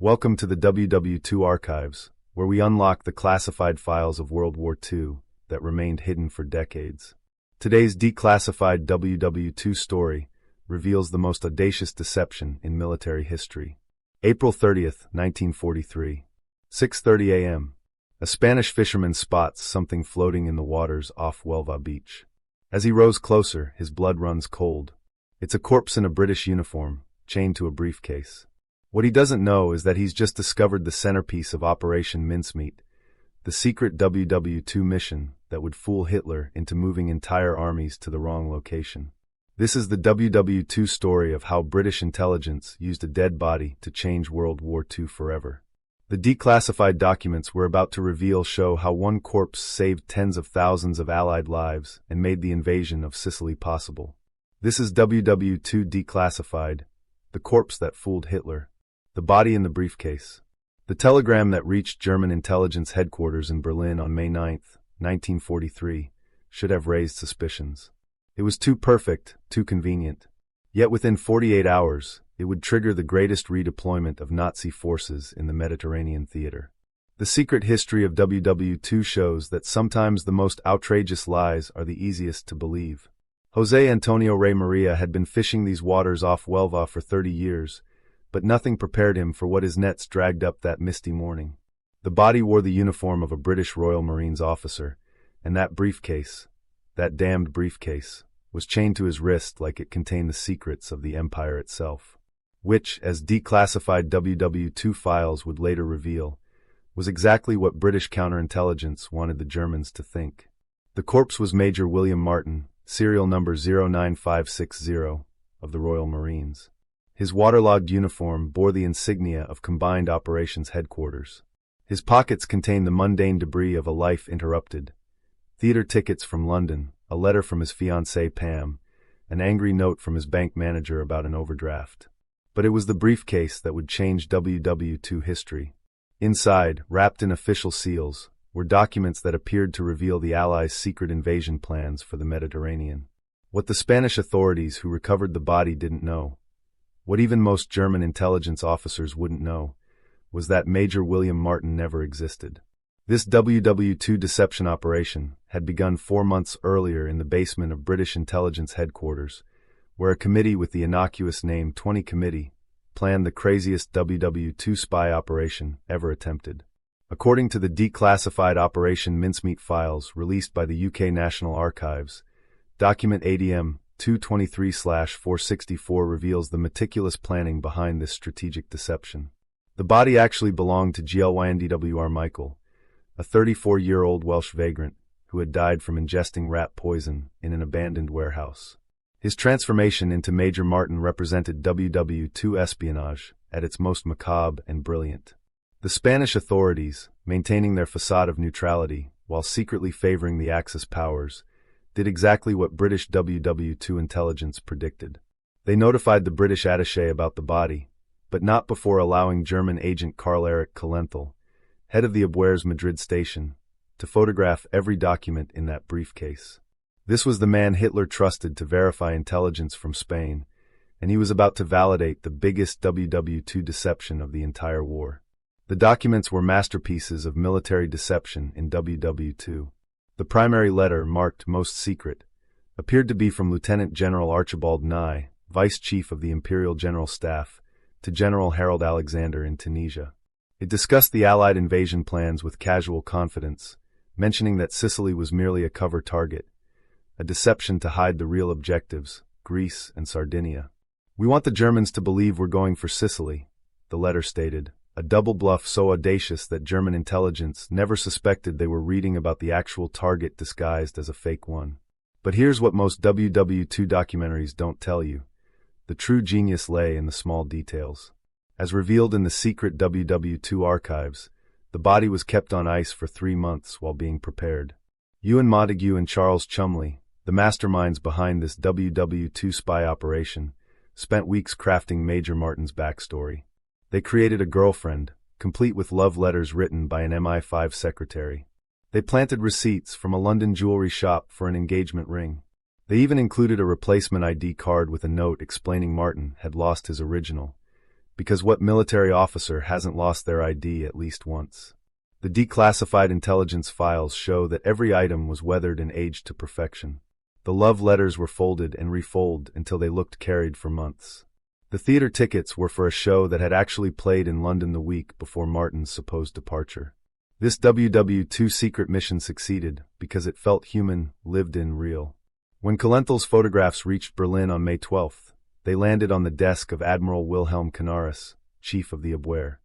Welcome to the WW2 archives, where we unlock the classified files of World War II that remained hidden for decades. Today's declassified WW2 story reveals the most audacious deception in military history. April 30th, 1943. 6:30 a.m. A Spanish fisherman spots something floating in the waters off Huelva Beach. As he rows closer, his blood runs cold. It's a corpse in a British uniform, chained to a briefcase. What he doesn't know is that he's just discovered the centerpiece of Operation Mincemeat, the secret WW2 mission that would fool Hitler into moving entire armies to the wrong location. This is the WW2 story of how British intelligence used a dead body to change World War II forever. The declassified documents we're about to reveal show how one corpse saved tens of thousands of Allied lives and made the invasion of Sicily possible. This is WW2 Declassified, the corpse that fooled Hitler, the body in the briefcase. The telegram that reached German intelligence headquarters in Berlin on May 9, 1943, should have raised suspicions. It was too perfect, too convenient. Yet within 48 hours, it would trigger the greatest redeployment of Nazi forces in the Mediterranean theater. The secret history of WW2 shows that sometimes the most outrageous lies are the easiest to believe. José Antonio Rey Maria had been fishing these waters off Huelva for 30 years, but nothing prepared him for what his nets dragged up that misty morning. The body wore the uniform of a British Royal Marines officer, and that briefcase, that damned briefcase, was chained to his wrist like it contained the secrets of the Empire itself, which, as declassified WW2 files would later reveal, was exactly what British counterintelligence wanted the Germans to think. The corpse was Major William Martin, serial number 09560, of the Royal Marines. His waterlogged uniform bore the insignia of Combined Operations Headquarters. His pockets contained the mundane debris of a life interrupted: theater tickets from London, a letter from his fiancée Pam, an angry note from his bank manager about an overdraft. But it was the briefcase that would change WW2 history. Inside, wrapped in official seals, were documents that appeared to reveal the Allies' secret invasion plans for the Mediterranean. What the Spanish authorities who recovered the body didn't know, what even most German intelligence officers wouldn't know, was that Major William Martin never existed. This WW2 deception operation had begun 4 months earlier in the basement of British intelligence headquarters, where a committee with the innocuous name 20 Committee planned the craziest WW2 spy operation ever attempted. According to the declassified Operation Mincemeat files released by the UK National Archives, document ADM 223/464 reveals the meticulous planning behind this strategic deception. The body actually belonged to GLYNDWR Michael, a 34-year-old Welsh vagrant who had died from ingesting rat poison in an abandoned warehouse. His transformation into Major Martin represented WW2 espionage at its most macabre and brilliant. The Spanish authorities, maintaining their facade of neutrality while secretly favoring the Axis powers, did exactly what British WW2 intelligence predicted. They notified the British attaché about the body, but not before allowing German agent Karl-Erich Kalenthal, head of the Abwehr's Madrid station, to photograph every document in that briefcase. This was the man Hitler trusted to verify intelligence from Spain, and he was about to validate the biggest WW2 deception of the entire war. The documents were masterpieces of military deception in WW2. The primary letter, marked Most Secret, appeared to be from Lieutenant General Archibald Nye, Vice Chief of the Imperial General Staff, to General Harold Alexander in Tunisia. It discussed the Allied invasion plans with casual confidence, mentioning that Sicily was merely a cover target, a deception to hide the real objectives, Greece and Sardinia. "We want the Germans to believe we're going for Sicily," the letter stated, a double bluff so audacious that German intelligence never suspected they were reading about the actual target disguised as a fake one. But here's what most WW2 documentaries don't tell you. The true genius lay in the small details. As revealed in the secret WW2 archives, the body was kept on ice for 3 months while being prepared. Ewan Montague and Charles Chumley, the masterminds behind this WW2 spy operation, spent weeks crafting Major Martin's backstory. They created a girlfriend, complete with love letters written by an MI5 secretary. They planted receipts from a London jewelry shop for an engagement ring. They even included a replacement ID card with a note explaining Martin had lost his original, because what military officer hasn't lost their ID at least once? The declassified intelligence files show that every item was weathered and aged to perfection. The love letters were folded and refolded until they looked carried for months. The theater tickets were for a show that had actually played in London the week before Martin's supposed departure. This WW2 secret mission succeeded because it felt human, lived in, real. When Kalenthal's photographs reached Berlin on May 12th, they landed on the desk of Admiral Wilhelm Canaris, chief of the Abwehr.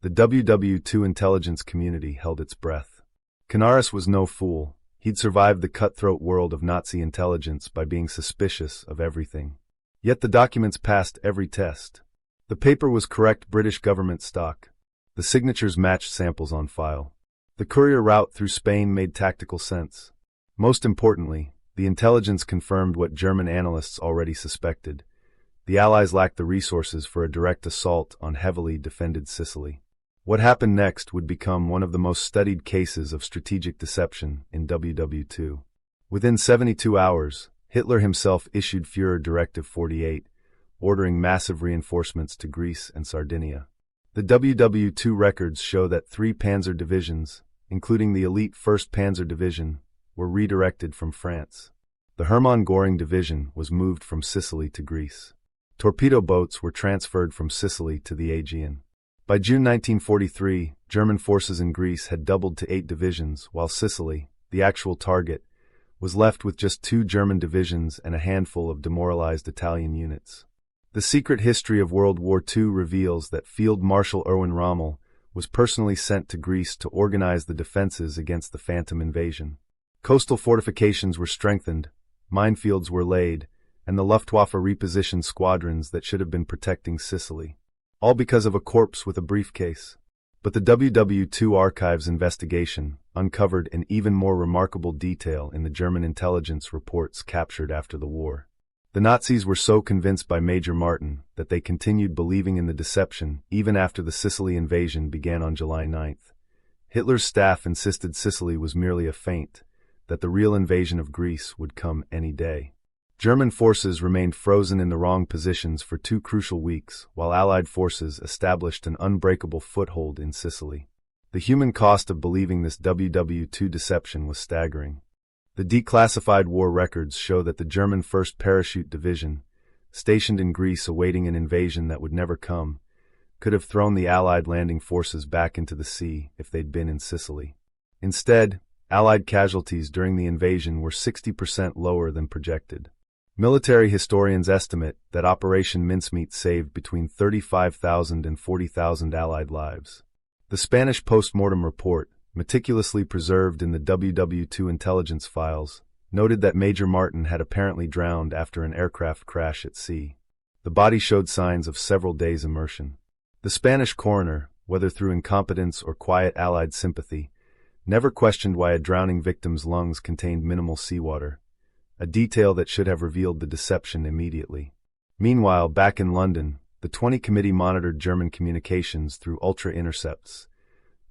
The WW2 intelligence community held its breath. Canaris was no fool. He'd survived the cutthroat world of Nazi intelligence by being suspicious of everything. Yet the documents passed every test. The paper was correct British government stock. The signatures matched samples on file. The courier route through Spain made tactical sense. Most importantly, the intelligence confirmed what German analysts already suspected. The Allies lacked the resources for a direct assault on heavily defended Sicily. What happened next would become one of the most studied cases of strategic deception in WW2. Within 72 hours, Hitler himself issued Führer Directive 48, ordering massive reinforcements to Greece and Sardinia. The WW2 records show that 3 panzer divisions, including the elite 1st Panzer Division, were redirected from France. The Hermann Göring Division was moved from Sicily to Greece. Torpedo boats were transferred from Sicily to the Aegean. By June 1943, German forces in Greece had doubled to 8 divisions, while Sicily, the actual target, was left with just 2 German divisions and a handful of demoralized Italian units. The secret history of World War II reveals that Field Marshal Erwin Rommel was personally sent to Greece to organize the defenses against the Phantom invasion. Coastal fortifications were strengthened, minefields were laid, and the Luftwaffe repositioned squadrons that should have been protecting Sicily. All because of a corpse with a briefcase. But the WW2 archives investigation uncovered an even more remarkable detail in the German intelligence reports captured after the war. The Nazis were so convinced by Major Martin that they continued believing in the deception even after the Sicily invasion began on July 9th. Hitler's staff insisted Sicily was merely a feint, that the real invasion of Greece would come any day. German forces remained frozen in the wrong positions for 2 crucial weeks, while Allied forces established an unbreakable foothold in Sicily. The human cost of believing this WW2 deception was staggering. The declassified war records show that the German 1st Parachute Division, stationed in Greece awaiting an invasion that would never come, could have thrown the Allied landing forces back into the sea if they'd been in Sicily. Instead, Allied casualties during the invasion were 60% lower than projected. Military historians estimate that Operation Mincemeat saved between 35,000 and 40,000 Allied lives. The Spanish post-mortem report, meticulously preserved in the WW2 intelligence files, noted that Major Martin had apparently drowned after an aircraft crash at sea. The body showed signs of several days' immersion. The Spanish coroner, whether through incompetence or quiet Allied sympathy, never questioned why a drowning victim's lungs contained minimal seawater, a detail that should have revealed the deception immediately. Meanwhile, back in London, the 20 Committee monitored German communications through ultra-intercepts,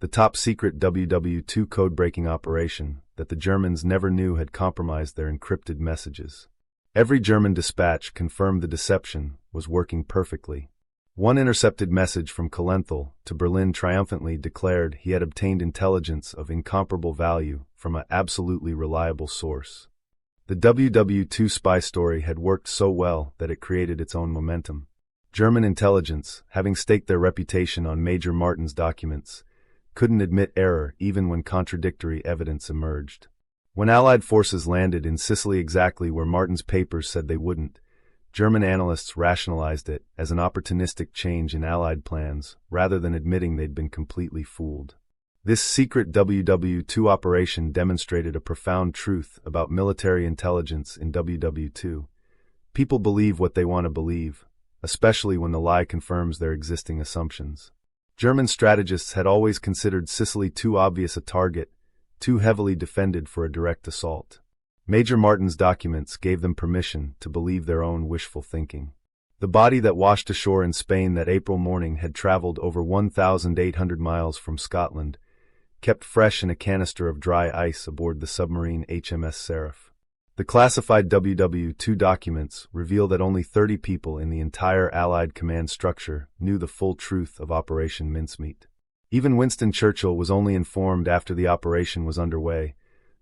the top-secret WW2 code-breaking operation that the Germans never knew had compromised their encrypted messages. Every German dispatch confirmed the deception was working perfectly. One intercepted message from Kalenthal to Berlin triumphantly declared he had obtained intelligence of incomparable value from an absolutely reliable source. The WW2 spy story had worked so well that it created its own momentum. German intelligence, having staked their reputation on Major Martin's documents, couldn't admit error even when contradictory evidence emerged. When Allied forces landed in Sicily exactly where Martin's papers said they wouldn't, German analysts rationalized it as an opportunistic change in Allied plans rather than admitting they'd been completely fooled. This secret WW2 operation demonstrated a profound truth about military intelligence in WW2. People believe what they want to believe, especially when the lie confirms their existing assumptions. German strategists had always considered Sicily too obvious a target, too heavily defended for a direct assault. Major Martin's documents gave them permission to believe their own wishful thinking. The body that washed ashore in Spain that April morning had traveled over 1,800 miles from Scotland, kept fresh in a canister of dry ice aboard the submarine HMS Seraph. The classified WW2 documents reveal that only 30 people in the entire Allied command structure knew the full truth of Operation Mincemeat. Even Winston Churchill was only informed after the operation was underway,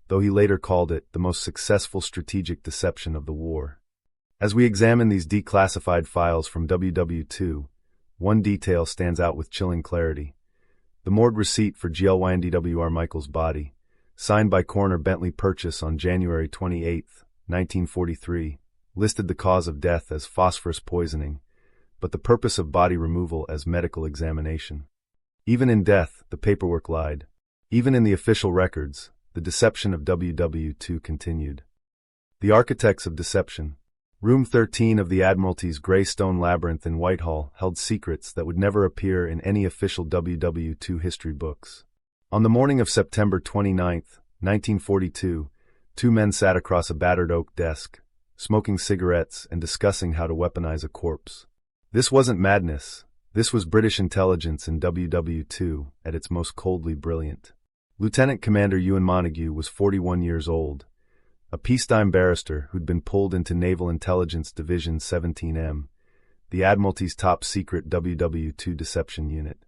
though he later called it the most successful strategic deception of the war. As we examine these declassified files from WW2, one detail stands out with chilling clarity. The morgue receipt for GLYNDWR Michael's body, signed by Coroner Bentley Purchase on January 28, 1943, listed the cause of death as phosphorus poisoning, but the purpose of body removal as medical examination. Even in death, the paperwork lied. Even in the official records, the deception of WW2 continued. The architects of deception. Room 13 of the Admiralty's Grey Stone Labyrinth in Whitehall held secrets that would never appear in any official WW2 history books. On the morning of September 29, 1942, two men sat across a battered oak desk, smoking cigarettes and discussing how to weaponize a corpse. This wasn't madness. This was British intelligence in WW2 at its most coldly brilliant. Lieutenant Commander Ewan Montague was 41 years old, a peacetime barrister who'd been pulled into Naval Intelligence Division 17M, the Admiralty's top-secret WW2 deception unit.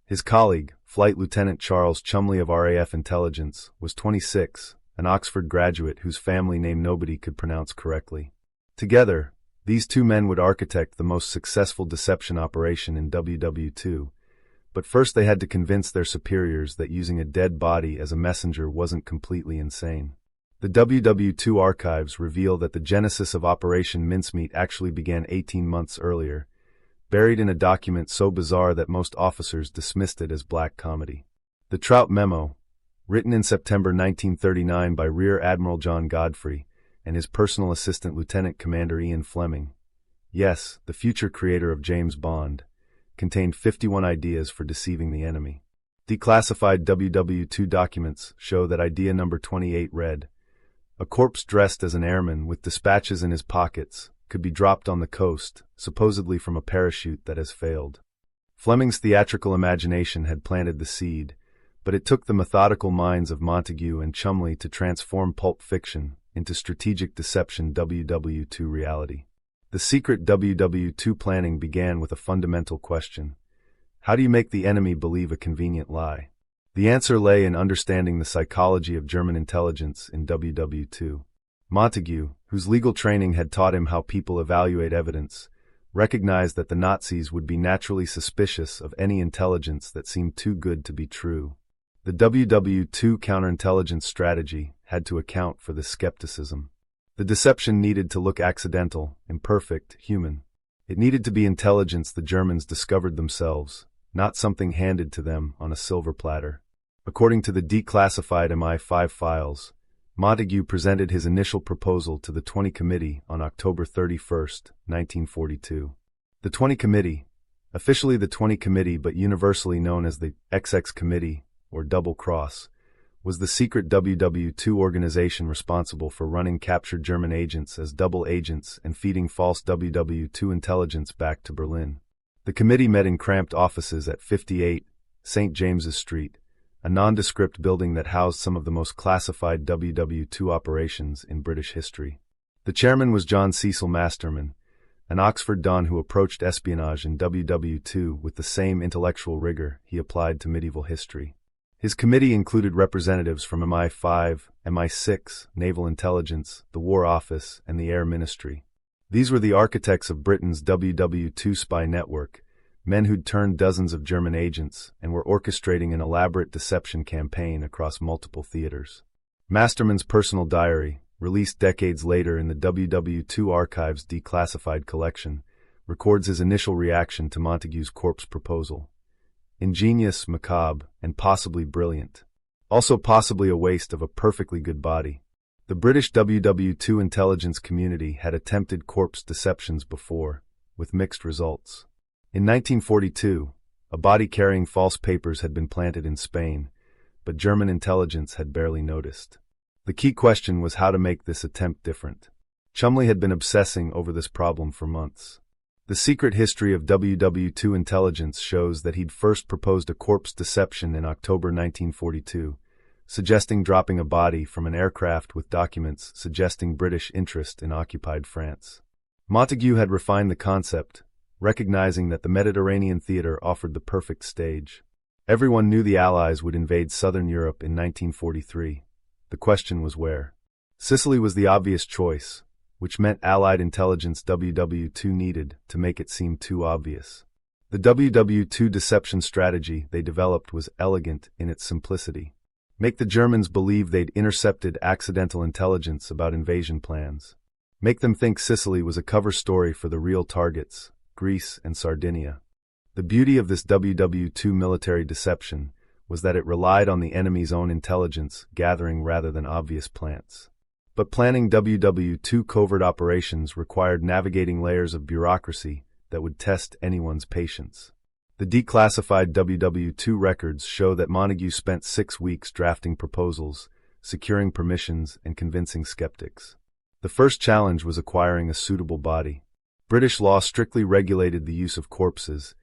His colleague, Flight Lieutenant Charles Chumley of RAF Intelligence, was 26, an Oxford graduate whose family name nobody could pronounce correctly. Together, these two men would architect the most successful deception operation in WW2, but first they had to convince their superiors that using a dead body as a messenger wasn't completely insane. The WW2 archives reveal that the genesis of Operation Mincemeat actually began 18 months earlier, buried in a document so bizarre that most officers dismissed it as black comedy. The Trout Memo, written in September 1939 by Rear Admiral John Godfrey and his personal assistant Lieutenant Commander Ian Fleming, yes, the future creator of James Bond, contained 51 ideas for deceiving the enemy. Declassified WW2 documents show that idea number 28 read, "A corpse dressed as an airman with dispatches in his pockets could be dropped on the coast, supposedly from a parachute that has failed." Fleming's theatrical imagination had planted the seed, but it took the methodical minds of Montague and Chumley to transform pulp fiction into strategic deception WW2 reality. The secret WW2 planning began with a fundamental question. How do you make the enemy believe a convenient lie? The answer lay in understanding the psychology of German intelligence in WW2. Montague, whose legal training had taught him how people evaluate evidence, recognized that the Nazis would be naturally suspicious of any intelligence that seemed too good to be true. The WW2 counterintelligence strategy had to account for this skepticism. The deception needed to look accidental, imperfect, human. It needed to be intelligence the Germans discovered themselves, not something handed to them on a silver platter. According to the declassified MI5 files, Montague presented his initial proposal to the 20 Committee on October 31, 1942. The 20 Committee, officially the 20 Committee but universally known as the XX Committee, or Double Cross, was the secret WW2 organization responsible for running captured German agents as double agents and feeding false WW2 intelligence back to Berlin. The committee met in cramped offices at 58 St. James's Street, a nondescript building that housed some of the most classified WW2 operations in British history. The chairman was John Cecil Masterman, an Oxford don who approached espionage in WW2 with the same intellectual rigor he applied to medieval history. His committee included representatives from MI5, MI6, Naval Intelligence, the War Office, and the Air Ministry. These were the architects of Britain's WW2 spy network, men who'd turned dozens of German agents and were orchestrating an elaborate deception campaign across multiple theaters. Masterman's personal diary, released decades later in the WW2 Archives Declassified collection, records his initial reaction to Montague's corpse proposal. Ingenious, macabre, and possibly brilliant. Also possibly a waste of a perfectly good body. The British WW2 intelligence community had attempted corpse deceptions before, with mixed results. In 1942, a body carrying false papers had been planted in Spain, but German intelligence had barely noticed. The key question was how to make this attempt different. Chumley had been obsessing over this problem for months. The secret history of WW2 intelligence shows that he'd first proposed a corpse deception in October 1942, suggesting dropping a body from an aircraft with documents suggesting British interest in occupied France. Montagu had refined the concept, recognizing that the Mediterranean theater offered the perfect stage. Everyone knew the Allies would invade southern Europe in 1943. The question was where. Sicily was the obvious choice, which meant Allied intelligence WW2 needed to make it seem too obvious. The WW2 deception strategy they developed was elegant in its simplicity. Make the Germans believe they'd intercepted accidental intelligence about invasion plans. Make them think Sicily was a cover story for the real targets, Greece and Sardinia. The beauty of this WW2 military deception was that it relied on the enemy's own intelligence gathering rather than obvious plants. But planning WW2 covert operations required navigating layers of bureaucracy that would test anyone's patience. The declassified WW2 records show that Montagu spent 6 weeks drafting proposals, securing permissions, and convincing skeptics. The first challenge was acquiring a suitable body. British law strictly regulated the use of corpses,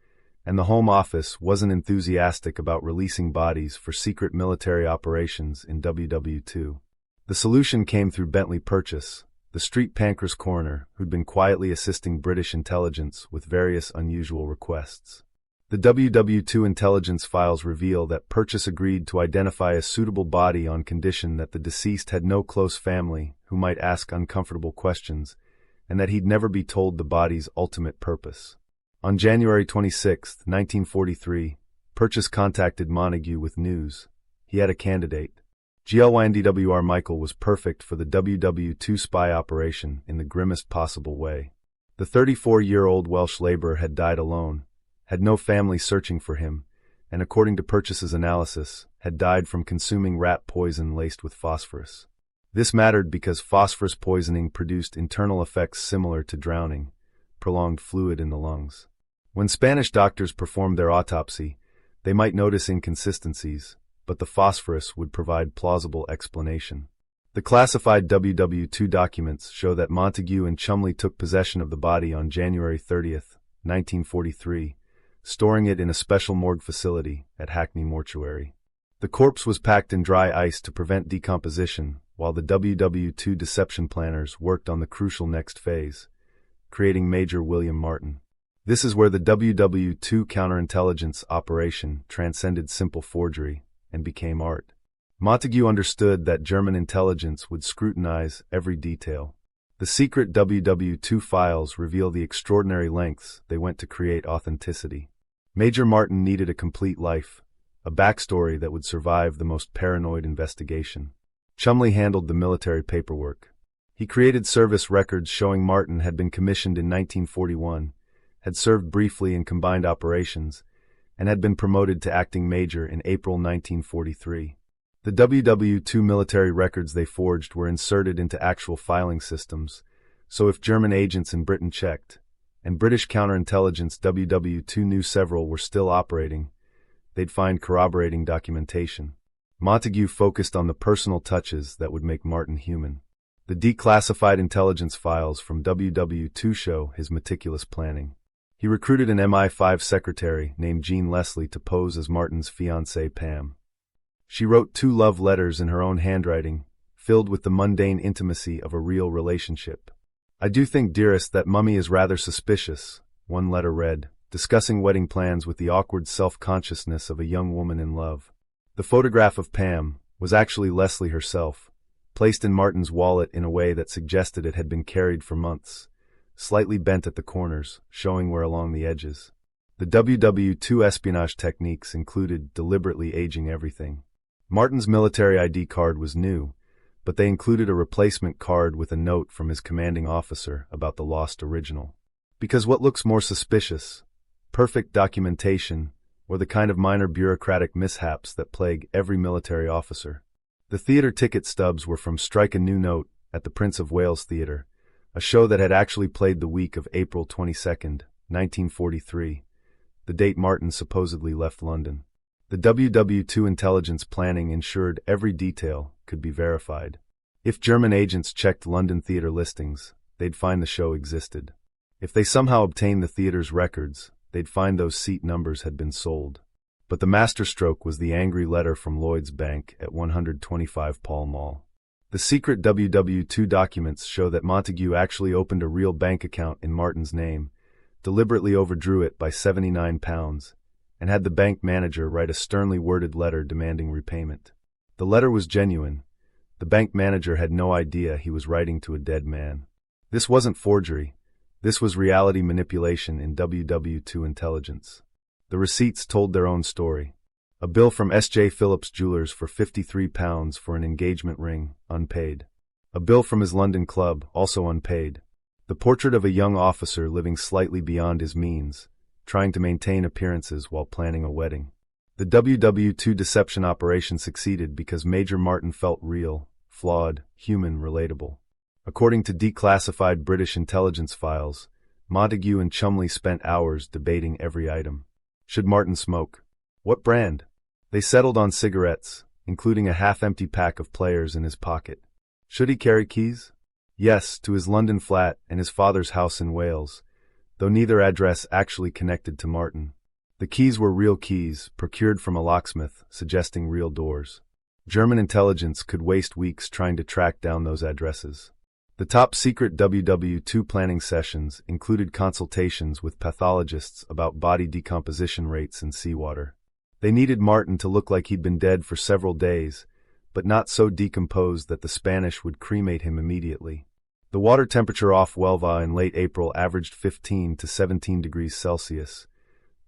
and the Home Office wasn't enthusiastic about releasing bodies for secret military operations in WW2. The solution came through Bentley Purchase, the street Pancras coroner who'd been quietly assisting British intelligence with various unusual requests. The WW2 intelligence files reveal that Purchase agreed to identify a suitable body on condition that the deceased had no close family who might ask uncomfortable questions, and that he'd never be told the body's ultimate purpose. On January 26, 1943, Purchase contacted Montagu with news. He had a candidate. GLYNDWR Michael was perfect for the WW2 spy operation in the grimmest possible way. The 34-year-old Welsh laborer had died alone, had no family searching for him, and according to Purchase's analysis, had died from consuming rat poison laced with phosphorus. This mattered because phosphorus poisoning produced internal effects similar to drowning, prolonged fluid in the lungs. When Spanish doctors performed their autopsy, they might notice inconsistencies, but the phosphorus would provide plausible explanation. The classified WW2 documents show that Montagu and Cholmondeley took possession of the body on January 30, 1943, storing it in a special morgue facility at Hackney Mortuary. The corpse was packed in dry ice to prevent decomposition, while the WW2 deception planners worked on the crucial next phase, creating Major William Martin. This is where the WW2 counterintelligence operation transcended simple forgery and became art. Montagu understood that German intelligence would scrutinize every detail. The secret WW2 files reveal the extraordinary lengths they went to create authenticity. Major Martin needed a complete life, a backstory that would survive the most paranoid investigation. Cholmondeley handled the military paperwork. He created service records showing Martin had been commissioned in 1941, had served briefly in combined operations, and had been promoted to acting major in April 1943. The WW2 military records they forged were inserted into actual filing systems, so if German agents in Britain checked, and British counterintelligence WW2 knew several were still operating, they'd find corroborating documentation. Montagu focused on the personal touches that would make Martin human. The declassified intelligence files from WW2 show his meticulous planning. He recruited an MI5 secretary named Jean Leslie to pose as Martin's fiancée Pam. She wrote 2 love letters in her own handwriting, filled with the mundane intimacy of a real relationship. "I do think, dearest, that Mummy is rather suspicious," one letter read, discussing wedding plans with the awkward self-consciousness of a young woman in love. The photograph of Pam was actually Leslie herself, placed in Martin's wallet in a way that suggested it had been carried for months, slightly bent at the corners, showing wear along the edges. The WW2 espionage techniques included deliberately aging everything. Martin's military ID card was new, but they included a replacement card with a note from his commanding officer about the lost original. Because what looks more suspicious? Perfect documentation, or the kind of minor bureaucratic mishaps that plague every military officer? The theater ticket stubs were from Strike a New Note at the Prince of Wales Theatre, a show that had actually played the week of April 22, 1943, the date Martin supposedly left London. The WW2 intelligence planning ensured every detail could be verified. If German agents checked London theatre listings, they'd find the show existed. If they somehow obtained the theatre's records, they'd find those seat numbers had been sold. But the masterstroke was the angry letter from Lloyd's Bank at 125 Pall Mall. The secret WW2 documents show that Montague actually opened a real bank account in Martin's name, deliberately overdrew it by £79, and had the bank manager write a sternly worded letter demanding repayment. The letter was genuine. The bank manager had no idea he was writing to a dead man. This wasn't forgery. This was reality manipulation in WW2 intelligence. The receipts told their own story. A bill from S.J. Phillips Jewelers for £53 for an engagement ring, unpaid. A bill from his London club, also unpaid. The portrait of a young officer living slightly beyond his means, trying to maintain appearances while planning a wedding. The WW2 deception operation succeeded because Major Martin felt real, flawed, human, relatable. According to declassified British intelligence files, Montague and Chumley spent hours debating every item. Should Martin smoke? What brand? They settled on cigarettes, including a half-empty pack of Players in his pocket. Should he carry keys? Yes, to his London flat and his father's house in Wales, though neither address actually connected to Martin. The keys were real keys, procured from a locksmith, suggesting real doors. German intelligence could waste weeks trying to track down those addresses. The top-secret WW2 planning sessions included consultations with pathologists about body decomposition rates in seawater. They needed Martin to look like he'd been dead for several days, but not so decomposed that the Spanish would cremate him immediately. The water temperature off Huelva in late April averaged 15 to 17 degrees Celsius,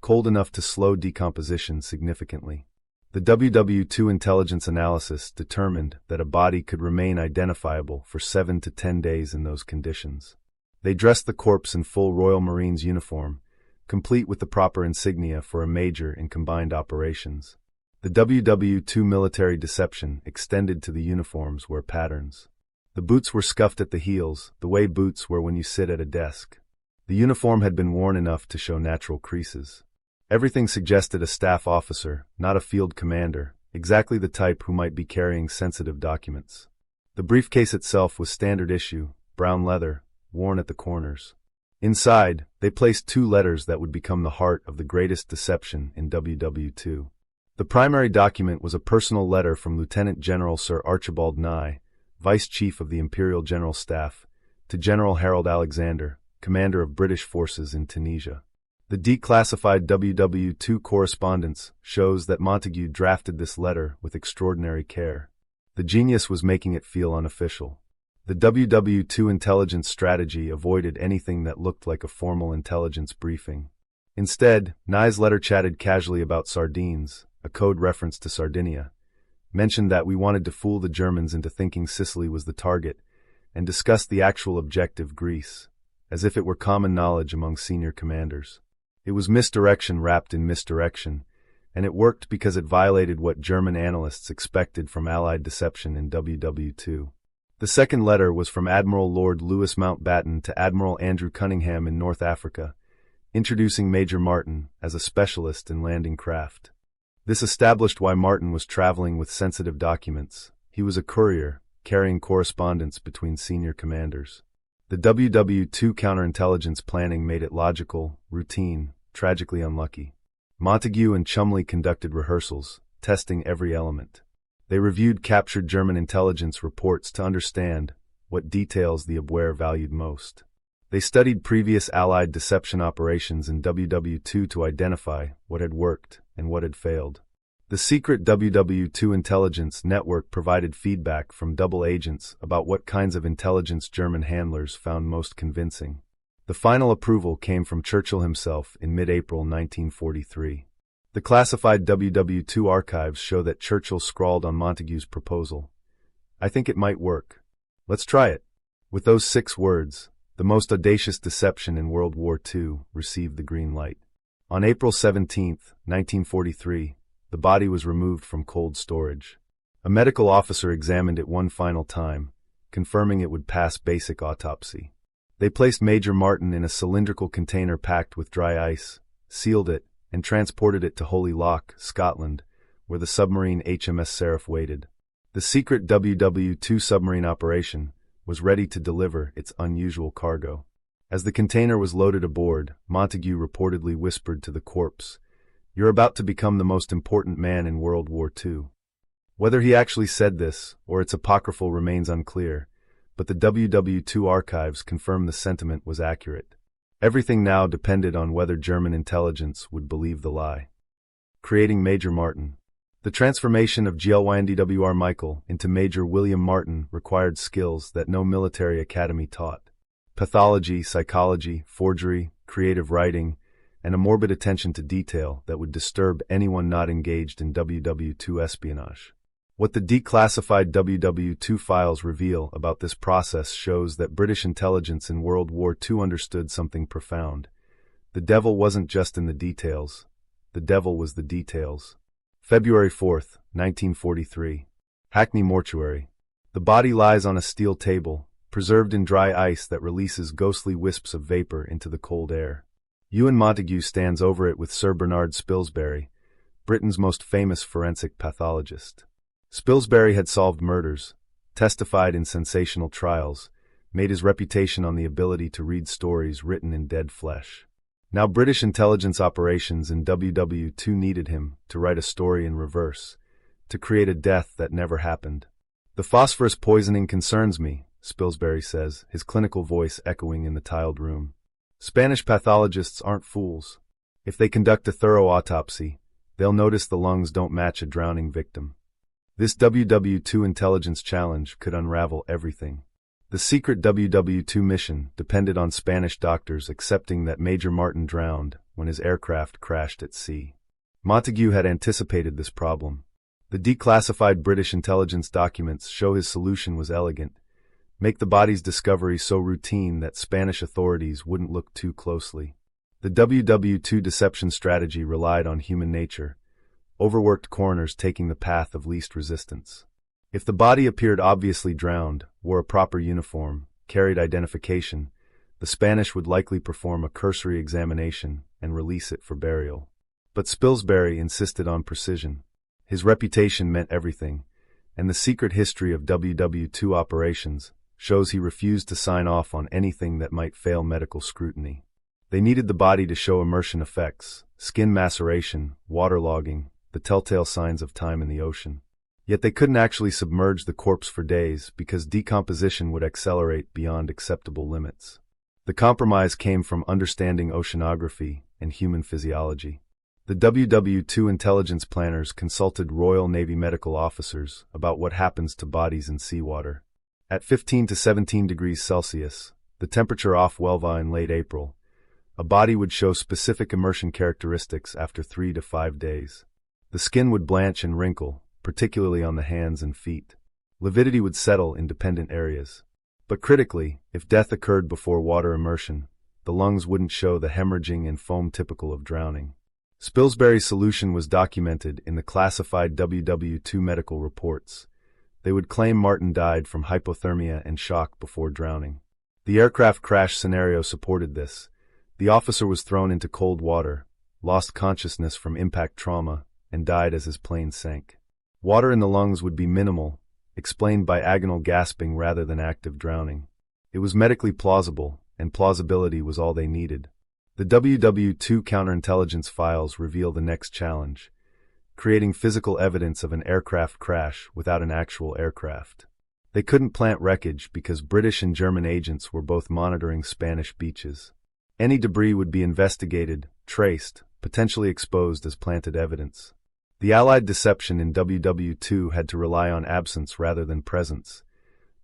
cold enough to slow decomposition significantly. The WW2 intelligence analysis determined that a body could remain identifiable for 7 to 10 days in those conditions. They dressed the corpse in full Royal Marines uniform, complete with the proper insignia for a major in combined operations. The WW2 military deception extended to the uniforms where patterns. The boots were scuffed at the heels, the way boots wear when you sit at a desk. The uniform had been worn enough to show natural creases. Everything suggested a staff officer, not a field commander, exactly the type who might be carrying sensitive documents. The briefcase itself was standard issue, brown leather, worn at the corners. Inside, they placed 2 letters that would become the heart of the greatest deception in WW2. The primary document was a personal letter from Lieutenant General Sir Archibald Nye, Vice Chief of the Imperial General Staff, to General Harold Alexander, Commander of British forces in Tunisia. The declassified WW2 correspondence shows that Montague drafted this letter with extraordinary care. The genius was making it feel unofficial. The WW2 intelligence strategy avoided anything that looked like a formal intelligence briefing. Instead, Nye's letter chatted casually about sardines, a code reference to Sardinia, mentioned that we wanted to fool the Germans into thinking Sicily was the target, and discussed the actual objective, Greece, as if it were common knowledge among senior commanders. It was misdirection wrapped in misdirection, and it worked because it violated what German analysts expected from Allied deception in WW2. The second letter was from Admiral Lord Louis Mountbatten to Admiral Andrew Cunningham in North Africa, introducing Major Martin as a specialist in landing craft. This established why Martin was traveling with sensitive documents. He was a courier, carrying correspondence between senior commanders. The WW2 counterintelligence planning made it logical, routine, tragically unlucky. Montague and Chumley conducted rehearsals, testing every element. They reviewed captured German intelligence reports to understand what details the Abwehr valued most. They studied previous Allied deception operations in WW2 to identify what had worked and what had failed. The secret WW2 intelligence network provided feedback from double agents about what kinds of intelligence German handlers found most convincing. The final approval came from Churchill himself in mid-April 1943. The classified WW2 archives show that Churchill scrawled on Montague's proposal, "I think it might work. Let's try it." With those 6 words, the most audacious deception in World War II received the green light. On April 17, 1943, the body was removed from cold storage. A medical officer examined it one final time, confirming it would pass basic autopsy. They placed Major Martin in a cylindrical container packed with dry ice, sealed it, and transported it to Holy Loch, Scotland, where the submarine HMS Seraph waited. The secret WW2 submarine operation was ready to deliver its unusual cargo. As the container was loaded aboard, Montague reportedly whispered to the corpse, "You're about to become the most important man in World War II." Whether he actually said this, or its apocryphal, remains unclear, but the WW2 archives confirm the sentiment was accurate. Everything now depended on whether German intelligence would believe the lie. Creating Major Martin. The transformation of GLYNDWR Michael into Major William Martin required skills that no military academy taught. Pathology, psychology, forgery, creative writing, and a morbid attention to detail that would disturb anyone not engaged in WW2 espionage. What the declassified WW2 files reveal about this process shows that British intelligence in World War II understood something profound. The devil wasn't just in the details. The devil was the details. February 4, 1943. Hackney Mortuary. The body lies on a steel table, preserved in dry ice that releases ghostly wisps of vapor into the cold air. Ewan Montague stands over it with Sir Bernard Spilsbury, Britain's most famous forensic pathologist. Spilsbury had solved murders, testified in sensational trials, made his reputation on the ability to read stories written in dead flesh. Now British intelligence operations in WW2 needed him to write a story in reverse, to create a death that never happened. "The phosphorus poisoning concerns me," Spilsbury says, his clinical voice echoing in the tiled room. Spanish pathologists aren't fools. If they conduct a thorough autopsy, they'll notice the lungs don't match a drowning victim. This WW2 intelligence challenge could unravel everything. The secret WW2 mission depended on Spanish doctors accepting that Major Martin drowned when his aircraft crashed at sea. Montague had anticipated this problem. The declassified British intelligence documents show his solution was elegant: make the body's discovery so routine that Spanish authorities wouldn't look too closely. The WW2 deception strategy relied on human nature, overworked coroners taking the path of least resistance. If the body appeared obviously drowned, wore a proper uniform, carried identification, the Spanish would likely perform a cursory examination and release it for burial. But Spilsbury insisted on precision. His reputation meant everything, and the secret history of WW2 operations shows he refused to sign off on anything that might fail medical scrutiny. They needed the body to show immersion effects, skin maceration, waterlogging, the telltale signs of time in the ocean. Yet they couldn't actually submerge the corpse for days because decomposition would accelerate beyond acceptable limits. The compromise came from understanding oceanography and human physiology. The WW2 intelligence planners consulted Royal Navy medical officers about what happens to bodies in seawater. At 15 to 17 degrees Celsius, the temperature off Huelva in late April, a body would show specific immersion characteristics after 3 to 5 days. The skin would blanch and wrinkle, particularly on the hands and feet. Lividity would settle in dependent areas. But critically, if death occurred before water immersion, the lungs wouldn't show the hemorrhaging and foam typical of drowning. Spilsbury's solution was documented in the classified WW2 medical reports. They would claim Martin died from hypothermia and shock before drowning. The aircraft crash scenario supported this. The officer was thrown into cold water, lost consciousness from impact trauma, and died as his plane sank. Water in the lungs would be minimal, explained by agonal gasping rather than active drowning. It was medically plausible, and plausibility was all they needed. The WW2 counterintelligence files reveal the next challenge: creating physical evidence of an aircraft crash without an actual aircraft. They couldn't plant wreckage because British and German agents were both monitoring Spanish beaches. Any debris would be investigated, traced, potentially exposed as planted evidence. The Allied deception in WW2 had to rely on absence rather than presence,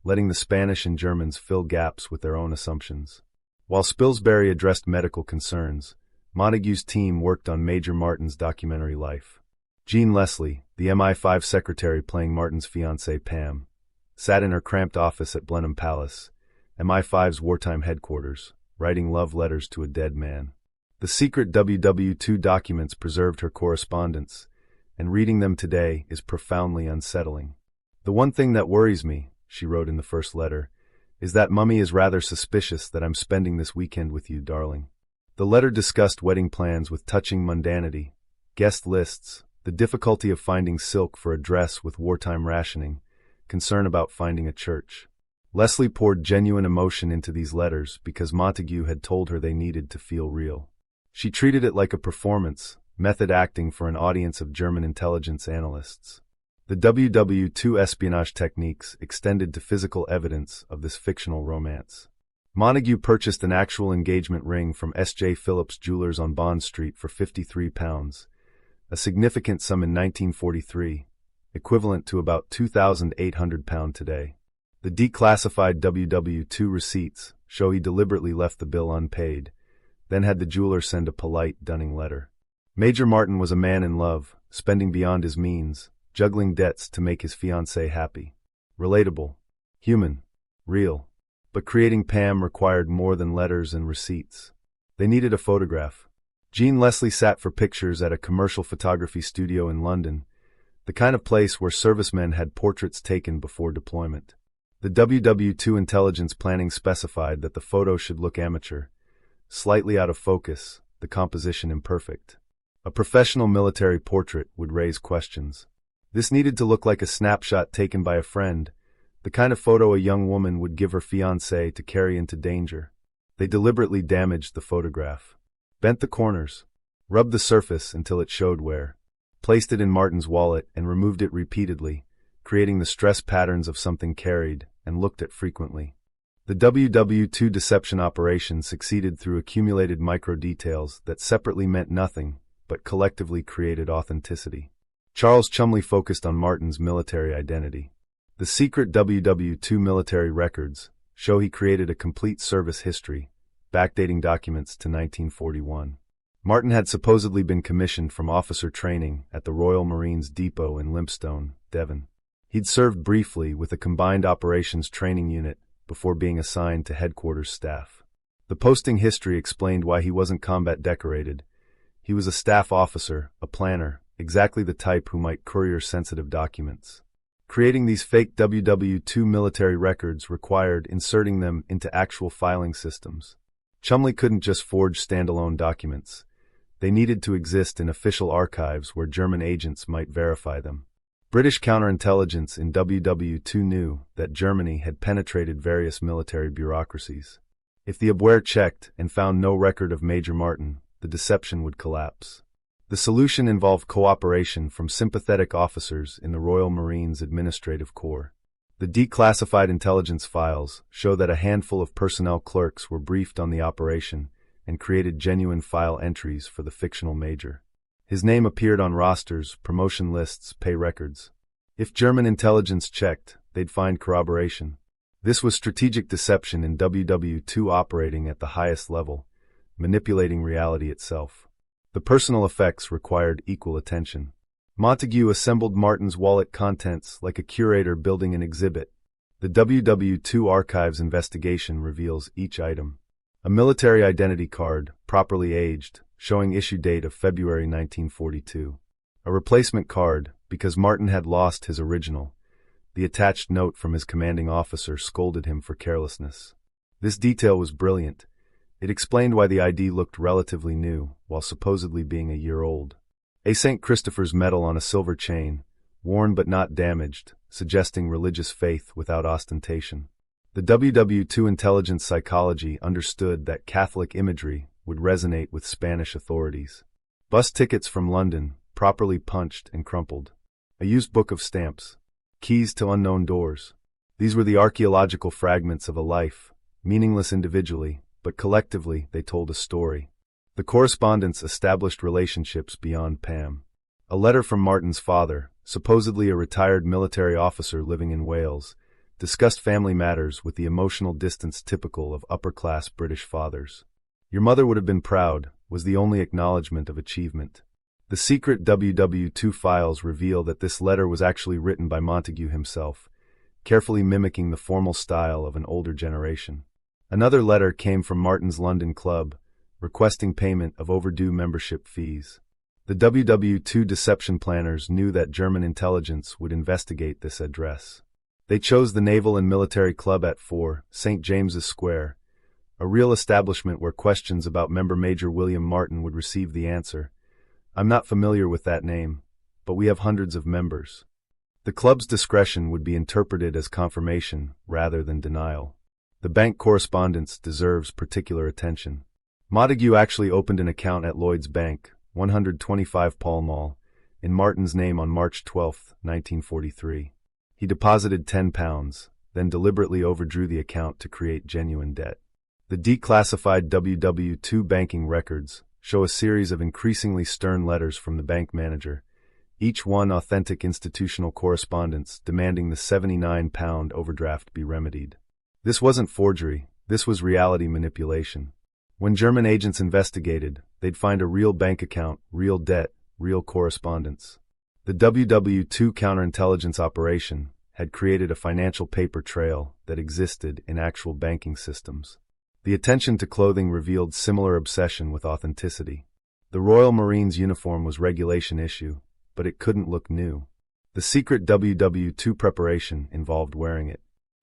letting the Spanish and Germans fill gaps with their own assumptions. While Spilsbury addressed medical concerns, Montague's team worked on Major Martin's documentary life. Jean Leslie, the MI5 secretary playing Martin's fiancée Pam, sat in her cramped office at Blenheim Palace, MI5's wartime headquarters, writing love letters to a dead man. The secret WW2 documents preserved her correspondence, and reading them today is profoundly unsettling. "The one thing that worries me," she wrote in the first letter, "is that Mummy is rather suspicious that I'm spending this weekend with you, darling." The letter discussed wedding plans with touching mundanity, guest lists, the difficulty of finding silk for a dress with wartime rationing, concern about finding a church. Leslie poured genuine emotion into these letters because Montague had told her they needed to feel real. She treated it like a performance, method acting for an audience of German intelligence analysts. The WW2 espionage techniques extended to physical evidence of this fictional romance. Montague purchased an actual engagement ring from S.J. Phillips Jewelers on Bond Street for £53, a significant sum in 1943, equivalent to about £2,800 today. The declassified WW2 receipts show he deliberately left the bill unpaid, then had the jeweler send a polite, dunning letter. Major Martin was a man in love, spending beyond his means, juggling debts to make his fiancée happy. Relatable, human, real. But creating Pam required more than letters and receipts. They needed a photograph. Jean Leslie sat for pictures at a commercial photography studio in London, the kind of place where servicemen had portraits taken before deployment. The WW2 intelligence planning specified that the photo should look amateur, slightly out of focus, the composition imperfect. A professional military portrait would raise questions. This needed to look like a snapshot taken by a friend, the kind of photo a young woman would give her fiancé to carry into danger. They deliberately damaged the photograph, bent the corners, rubbed the surface until it showed wear, placed it in Martin's wallet and removed it repeatedly, creating the stress patterns of something carried and looked at frequently. The WW2 deception operation succeeded through accumulated micro-details that separately meant nothing, but collectively created authenticity. Charles Chumley focused on Martin's military identity. The secret WW2 military records show he created a complete service history, backdating documents to 1941. Martin had supposedly been commissioned from officer training at the Royal Marines Depot in Lympstone, Devon. He'd served briefly with a combined operations training unit before being assigned to headquarters staff. The posting history explained why he wasn't combat decorated. He was a staff officer, a planner, exactly the type who might courier sensitive documents. Creating these fake WW2 military records required inserting them into actual filing systems. Chumley couldn't just forge standalone documents. They needed to exist in official archives where German agents might verify them. British counterintelligence in WW2 knew that Germany had penetrated various military bureaucracies. If the Abwehr checked and found no record of Major Martin, the deception would collapse. The solution involved cooperation from sympathetic officers in the Royal Marines Administrative Corps. The declassified intelligence files show that a handful of personnel clerks were briefed on the operation and created genuine file entries for the fictional major. His name appeared on rosters, promotion lists, pay records. If German intelligence checked, they'd find corroboration. This was strategic deception in WW2 operating at the highest level, manipulating reality itself. The personal effects required equal attention. Montague assembled Martin's wallet contents like a curator building an exhibit. The WW2 Archives investigation reveals each item. A military identity card, properly aged, showing issue date of February 1942. A replacement card, because Martin had lost his original. The attached note from his commanding officer scolded him for carelessness. This detail was brilliant. It explained why the ID looked relatively new, while supposedly being a year old. A St. Christopher's medal on a silver chain, worn but not damaged, suggesting religious faith without ostentation. The WW2 intelligence psychology understood that Catholic imagery would resonate with Spanish authorities. Bus tickets from London, properly punched and crumpled. A used book of stamps. Keys to unknown doors. These were the archaeological fragments of a life, meaningless individually, but collectively they told a story. The correspondence established relationships beyond Pam. A letter from Martin's father, supposedly a retired military officer living in Wales, discussed family matters with the emotional distance typical of upper-class British fathers. "Your mother would have been proud," was the only acknowledgement of achievement. The secret WW2 files reveal that this letter was actually written by Montague himself, carefully mimicking the formal style of an older generation. Another letter came from Martin's London club, requesting payment of overdue membership fees. The WW2 deception planners knew that German intelligence would investigate this address. They chose the Naval and Military Club at 4 St. James's Square, a real establishment where questions about member Major William Martin would receive the answer, "I'm not familiar with that name, but we have hundreds of members." The club's discretion would be interpreted as confirmation rather than denial. The bank correspondence deserves particular attention. Montague actually opened an account at Lloyd's Bank, 125 Pall Mall, in Martin's name on March 12, 1943. He deposited £10, then deliberately overdrew the account to create genuine debt. The declassified WW2 banking records show a series of increasingly stern letters from the bank manager, each one authentic institutional correspondence demanding the £79 overdraft be remedied. This wasn't forgery, this was reality manipulation. When German agents investigated, they'd find a real bank account, real debt, real correspondence. The WW2 counterintelligence operation had created a financial paper trail that existed in actual banking systems. The attention to clothing revealed similar obsession with authenticity. The Royal Marines uniform was regulation issue, but it couldn't look new. The secret WW2 preparation involved wearing it.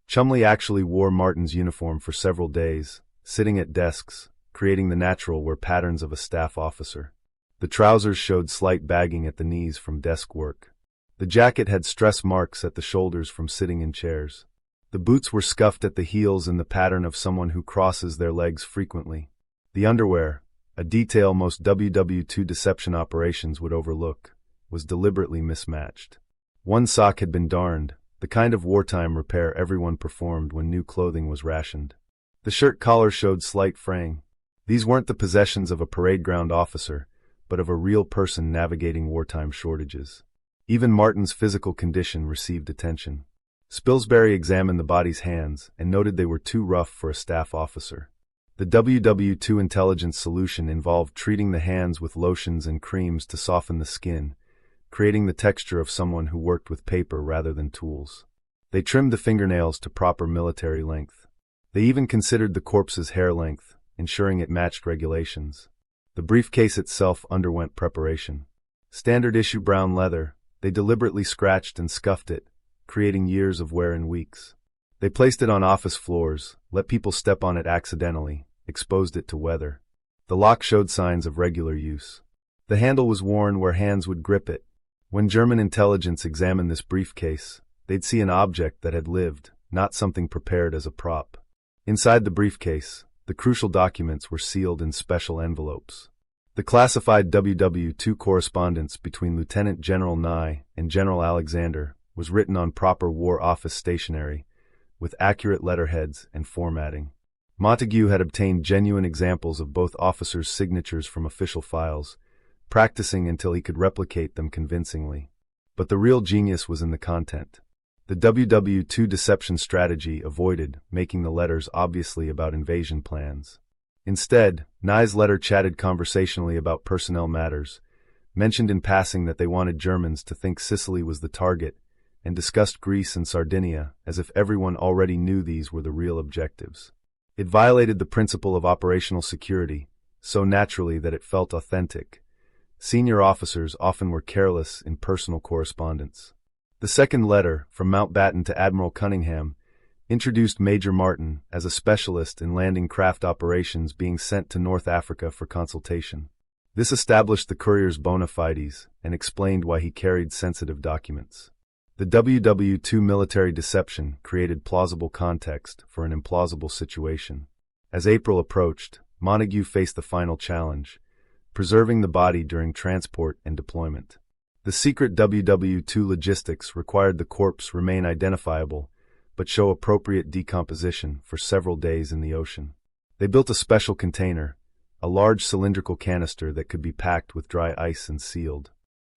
Chumley actually wore Martin's uniform for several days, sitting at desks, creating the natural wear patterns of a staff officer. The trousers showed slight bagging at the knees from desk work. The jacket had stress marks at the shoulders from sitting in chairs. The boots were scuffed at the heels in the pattern of someone who crosses their legs frequently. The underwear, a detail most WW2 deception operations would overlook, was deliberately mismatched. One sock had been darned, the kind of wartime repair everyone performed when new clothing was rationed. The shirt collar showed slight fraying. These weren't the possessions of a parade ground officer, but of a real person navigating wartime shortages. Even Martin's physical condition received attention. Spilsbury examined the body's hands and noted they were too rough for a staff officer. The WW2 intelligence solution involved treating the hands with lotions and creams to soften the skin, creating the texture of someone who worked with paper rather than tools. They trimmed the fingernails to proper military length. They even considered the corpse's hair length, ensuring it matched regulations. The briefcase itself underwent preparation. Standard issue brown leather, they deliberately scratched and scuffed it, creating years of wear in weeks. They placed it on office floors, let people step on it accidentally, exposed it to weather. The lock showed signs of regular use. The handle was worn where hands would grip it. When German intelligence examined this briefcase, they'd see an object that had lived, not something prepared as a prop. Inside the briefcase, the crucial documents were sealed in special envelopes. The classified WW2 correspondence between Lieutenant General Nye and General Alexander was written on proper War Office stationery, with accurate letterheads and formatting. Montague had obtained genuine examples of both officers' signatures from official files, practicing until he could replicate them convincingly. But the real genius was in the content. The WW2 deception strategy avoided making the letters obviously about invasion plans. Instead, Nye's letter chatted conversationally about personnel matters, mentioned in passing that they wanted Germans to think Sicily was the target, and discussed Greece and Sardinia as if everyone already knew these were the real objectives. It violated the principle of operational security, so naturally that it felt authentic. Senior officers often were careless in personal correspondence. The second letter, from Mountbatten to Admiral Cunningham, introduced Major Martin as a specialist in landing craft operations being sent to North Africa for consultation. This established the courier's bona fides and explained why he carried sensitive documents. The WW2 military deception created plausible context for an implausible situation. As April approached, Montague faced the final challenge, preserving the body during transport and deployment. The secret WW2 logistics required the corpse remain identifiable, but show appropriate decomposition for several days in the ocean. They built a special container, a large cylindrical canister that could be packed with dry ice and sealed.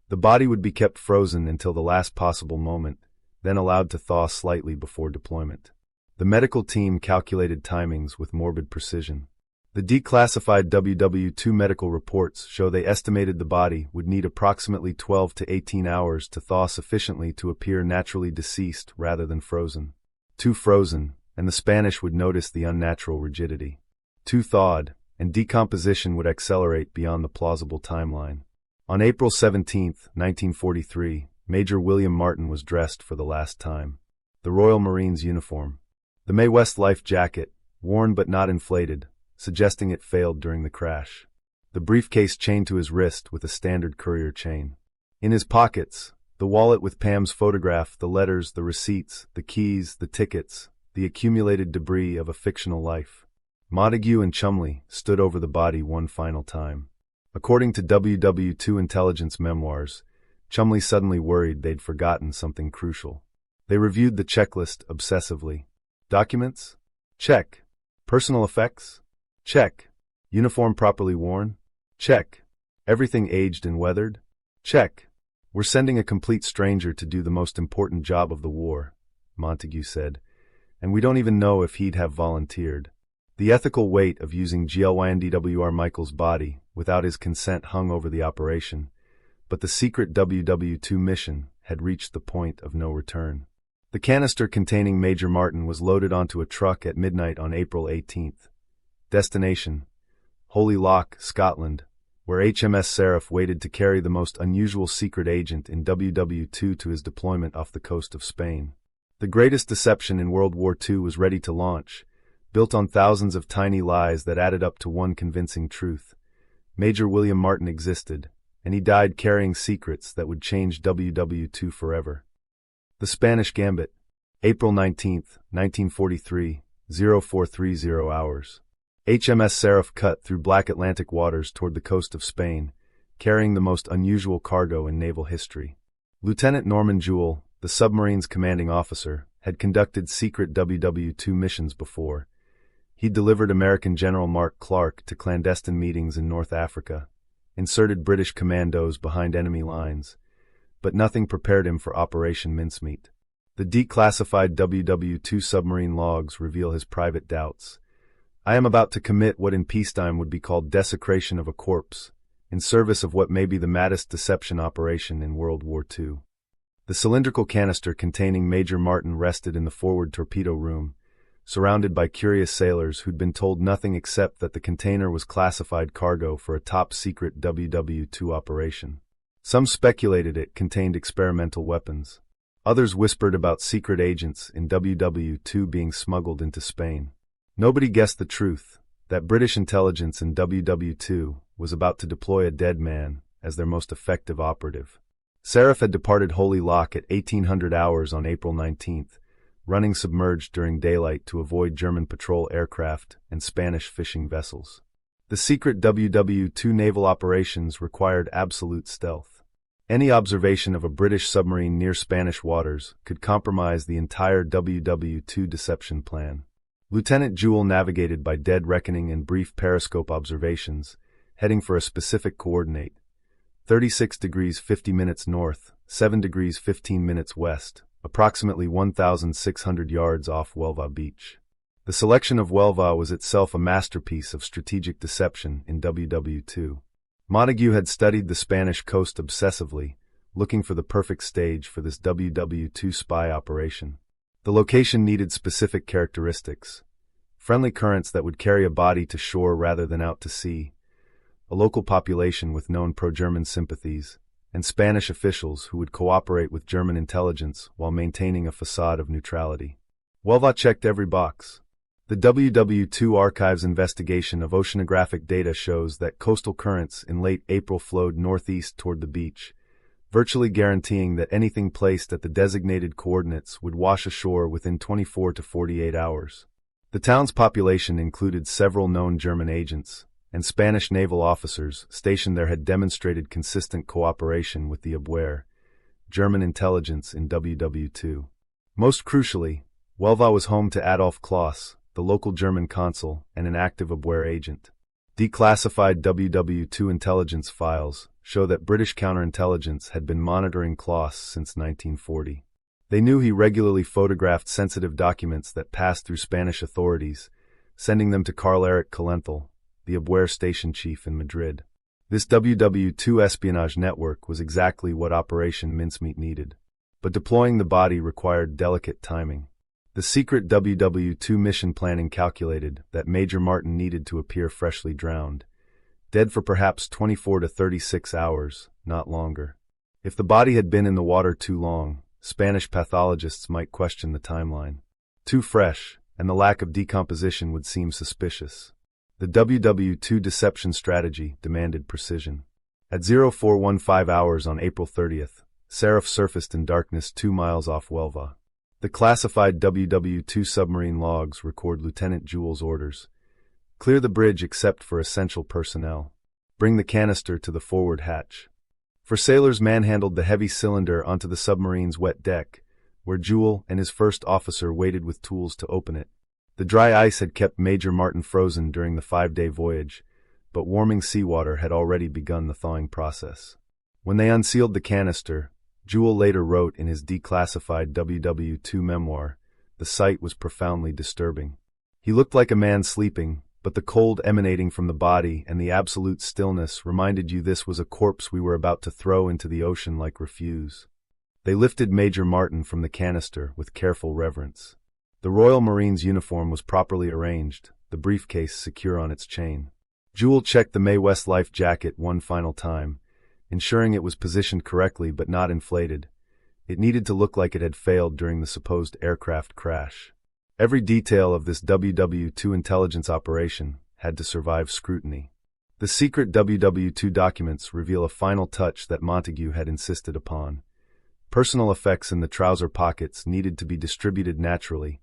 The body would be kept frozen until the last possible moment, then allowed to thaw slightly before deployment. The medical team calculated timings with morbid precision. The declassified WW2 medical reports show they estimated the body would need approximately 12 to 18 hours to thaw sufficiently to appear naturally deceased rather than frozen. Too frozen, and the Spanish would notice the unnatural rigidity. Too thawed, and decomposition would accelerate beyond the plausible timeline. On April 17, 1943, Major William Martin was dressed for the last time. The Royal Marines uniform. The Mae West life jacket, worn but not inflated, suggesting it failed during the crash. The briefcase chained to his wrist with a standard courier chain. In his pockets, the wallet with Pam's photograph, the letters, the receipts, the keys, the tickets, the accumulated debris of a fictional life. Montague and Chumley stood over the body one final time. According to WW2 intelligence memoirs, Chumley suddenly worried they'd forgotten something crucial. They reviewed the checklist obsessively. Documents? Check. Personal effects? Check. Uniform properly worn? Check. Everything aged and weathered? Check. We're sending a complete stranger to do the most important job of the war, Montague said, and we don't even know if he'd have volunteered. The ethical weight of using GLYNDWR Michael's body without his consent hung over the operation, but the secret WW2 mission had reached the point of no return. The canister containing Major Martin was loaded onto a truck at midnight on April 18th. Destination: Holy Loch, Scotland, where HMS Seraph waited to carry the most unusual secret agent in WW2 to his deployment off the coast of Spain. The greatest deception in World War II was ready to launch, built on thousands of tiny lies that added up to one convincing truth. Major William Martin existed, and he died carrying secrets that would change WW2 forever. The Spanish Gambit, April 19, 1943, 0430 hours. HMS Seraph cut through black Atlantic waters toward the coast of Spain, carrying the most unusual cargo in naval history. Lieutenant Norman Jewell, the submarine's commanding officer, had conducted secret WW2 missions before. He delivered American General Mark Clark to clandestine meetings in North Africa, inserted British commandos behind enemy lines, but nothing prepared him for Operation Mincemeat. The declassified WW2 submarine logs reveal his private doubts. I am about to commit what in peacetime would be called desecration of a corpse, in service of what may be the maddest deception operation in World War II. The cylindrical canister containing Major Martin rested in the forward torpedo room, surrounded by curious sailors who'd been told nothing except that the container was classified cargo for a top-secret WW2 operation. Some speculated it contained experimental weapons. Others whispered about secret agents in WW2 being smuggled into Spain. Nobody guessed the truth, that British intelligence in WW2 was about to deploy a dead man as their most effective operative. Seraph had departed Holy Loch at 1800 hours on April 19th, running submerged during daylight to avoid German patrol aircraft and Spanish fishing vessels. The secret WW2 naval operations required absolute stealth. Any observation of a British submarine near Spanish waters could compromise the entire WW2 deception plan. Lieutenant Jewell navigated by dead reckoning and brief periscope observations, heading for a specific coordinate: 36 degrees 50 minutes north, 7 degrees 15 minutes west, approximately 1,600 yards off Welva Beach. The selection of Welva was itself a masterpiece of strategic deception in WW2. Montague had studied the Spanish coast obsessively, looking for the perfect stage for this WW2 spy operation. The location needed specific characteristics: friendly currents that would carry a body to shore rather than out to sea, a local population with known pro-German sympathies, and Spanish officials who would cooperate with German intelligence while maintaining a facade of neutrality. Welva checked every box. The WW2 Archive's investigation of oceanographic data shows that coastal currents in late April flowed northeast toward the beach, virtually guaranteeing that anything placed at the designated coordinates would wash ashore within 24 to 48 hours. The town's population included several known German agents, and Spanish naval officers stationed there had demonstrated consistent cooperation with the Abwehr, German intelligence in WW2. Most crucially, Welva was home to Adolf Kloss, the local German consul and an active Abwehr agent. Declassified WW2 intelligence files show that British counterintelligence had been monitoring Kloss since 1940. They knew he regularly photographed sensitive documents that passed through Spanish authorities, sending them to Karl Erich Kalenthal, the Abwehr station chief in Madrid. This WW2 espionage network was exactly what Operation Mincemeat needed. But deploying the body required delicate timing. The secret WW2 mission planning calculated that Major Martin needed to appear freshly drowned, dead for perhaps 24 to 36 hours, not longer. If the body had been in the water too long, Spanish pathologists might question the timeline. Too fresh, and the lack of decomposition would seem suspicious. The WW2 deception strategy demanded precision. At 0415 hours on April 30th, Seraph surfaced in darkness 2 miles off Welva. The classified WW2 submarine logs record Lieutenant Jewell's orders: clear the bridge except for essential personnel. Bring the canister to the forward hatch. For sailors manhandled the heavy cylinder onto the submarine's wet deck, where Jewel and his first officer waited with tools to open it. The dry ice had kept Major Martin frozen during the 5-day voyage, but warming seawater had already begun the thawing process. When they unsealed the canister, Jewel later wrote in his declassified WW2 memoir, the sight was profoundly disturbing. He looked like a man sleeping, but the cold emanating from the body and the absolute stillness reminded you this was a corpse we were about to throw into the ocean like refuse. They lifted Major Martin from the canister with careful reverence. The Royal Marines' uniform was properly arranged, the briefcase secure on its chain. Jewel checked the Mae West life jacket one final time, ensuring it was positioned correctly but not inflated. It needed to look like it had failed during the supposed aircraft crash. Every detail of this WW2 intelligence operation had to survive scrutiny. The secret WW2 documents reveal a final touch that Montague had insisted upon. Personal effects in the trouser pockets needed to be distributed naturally,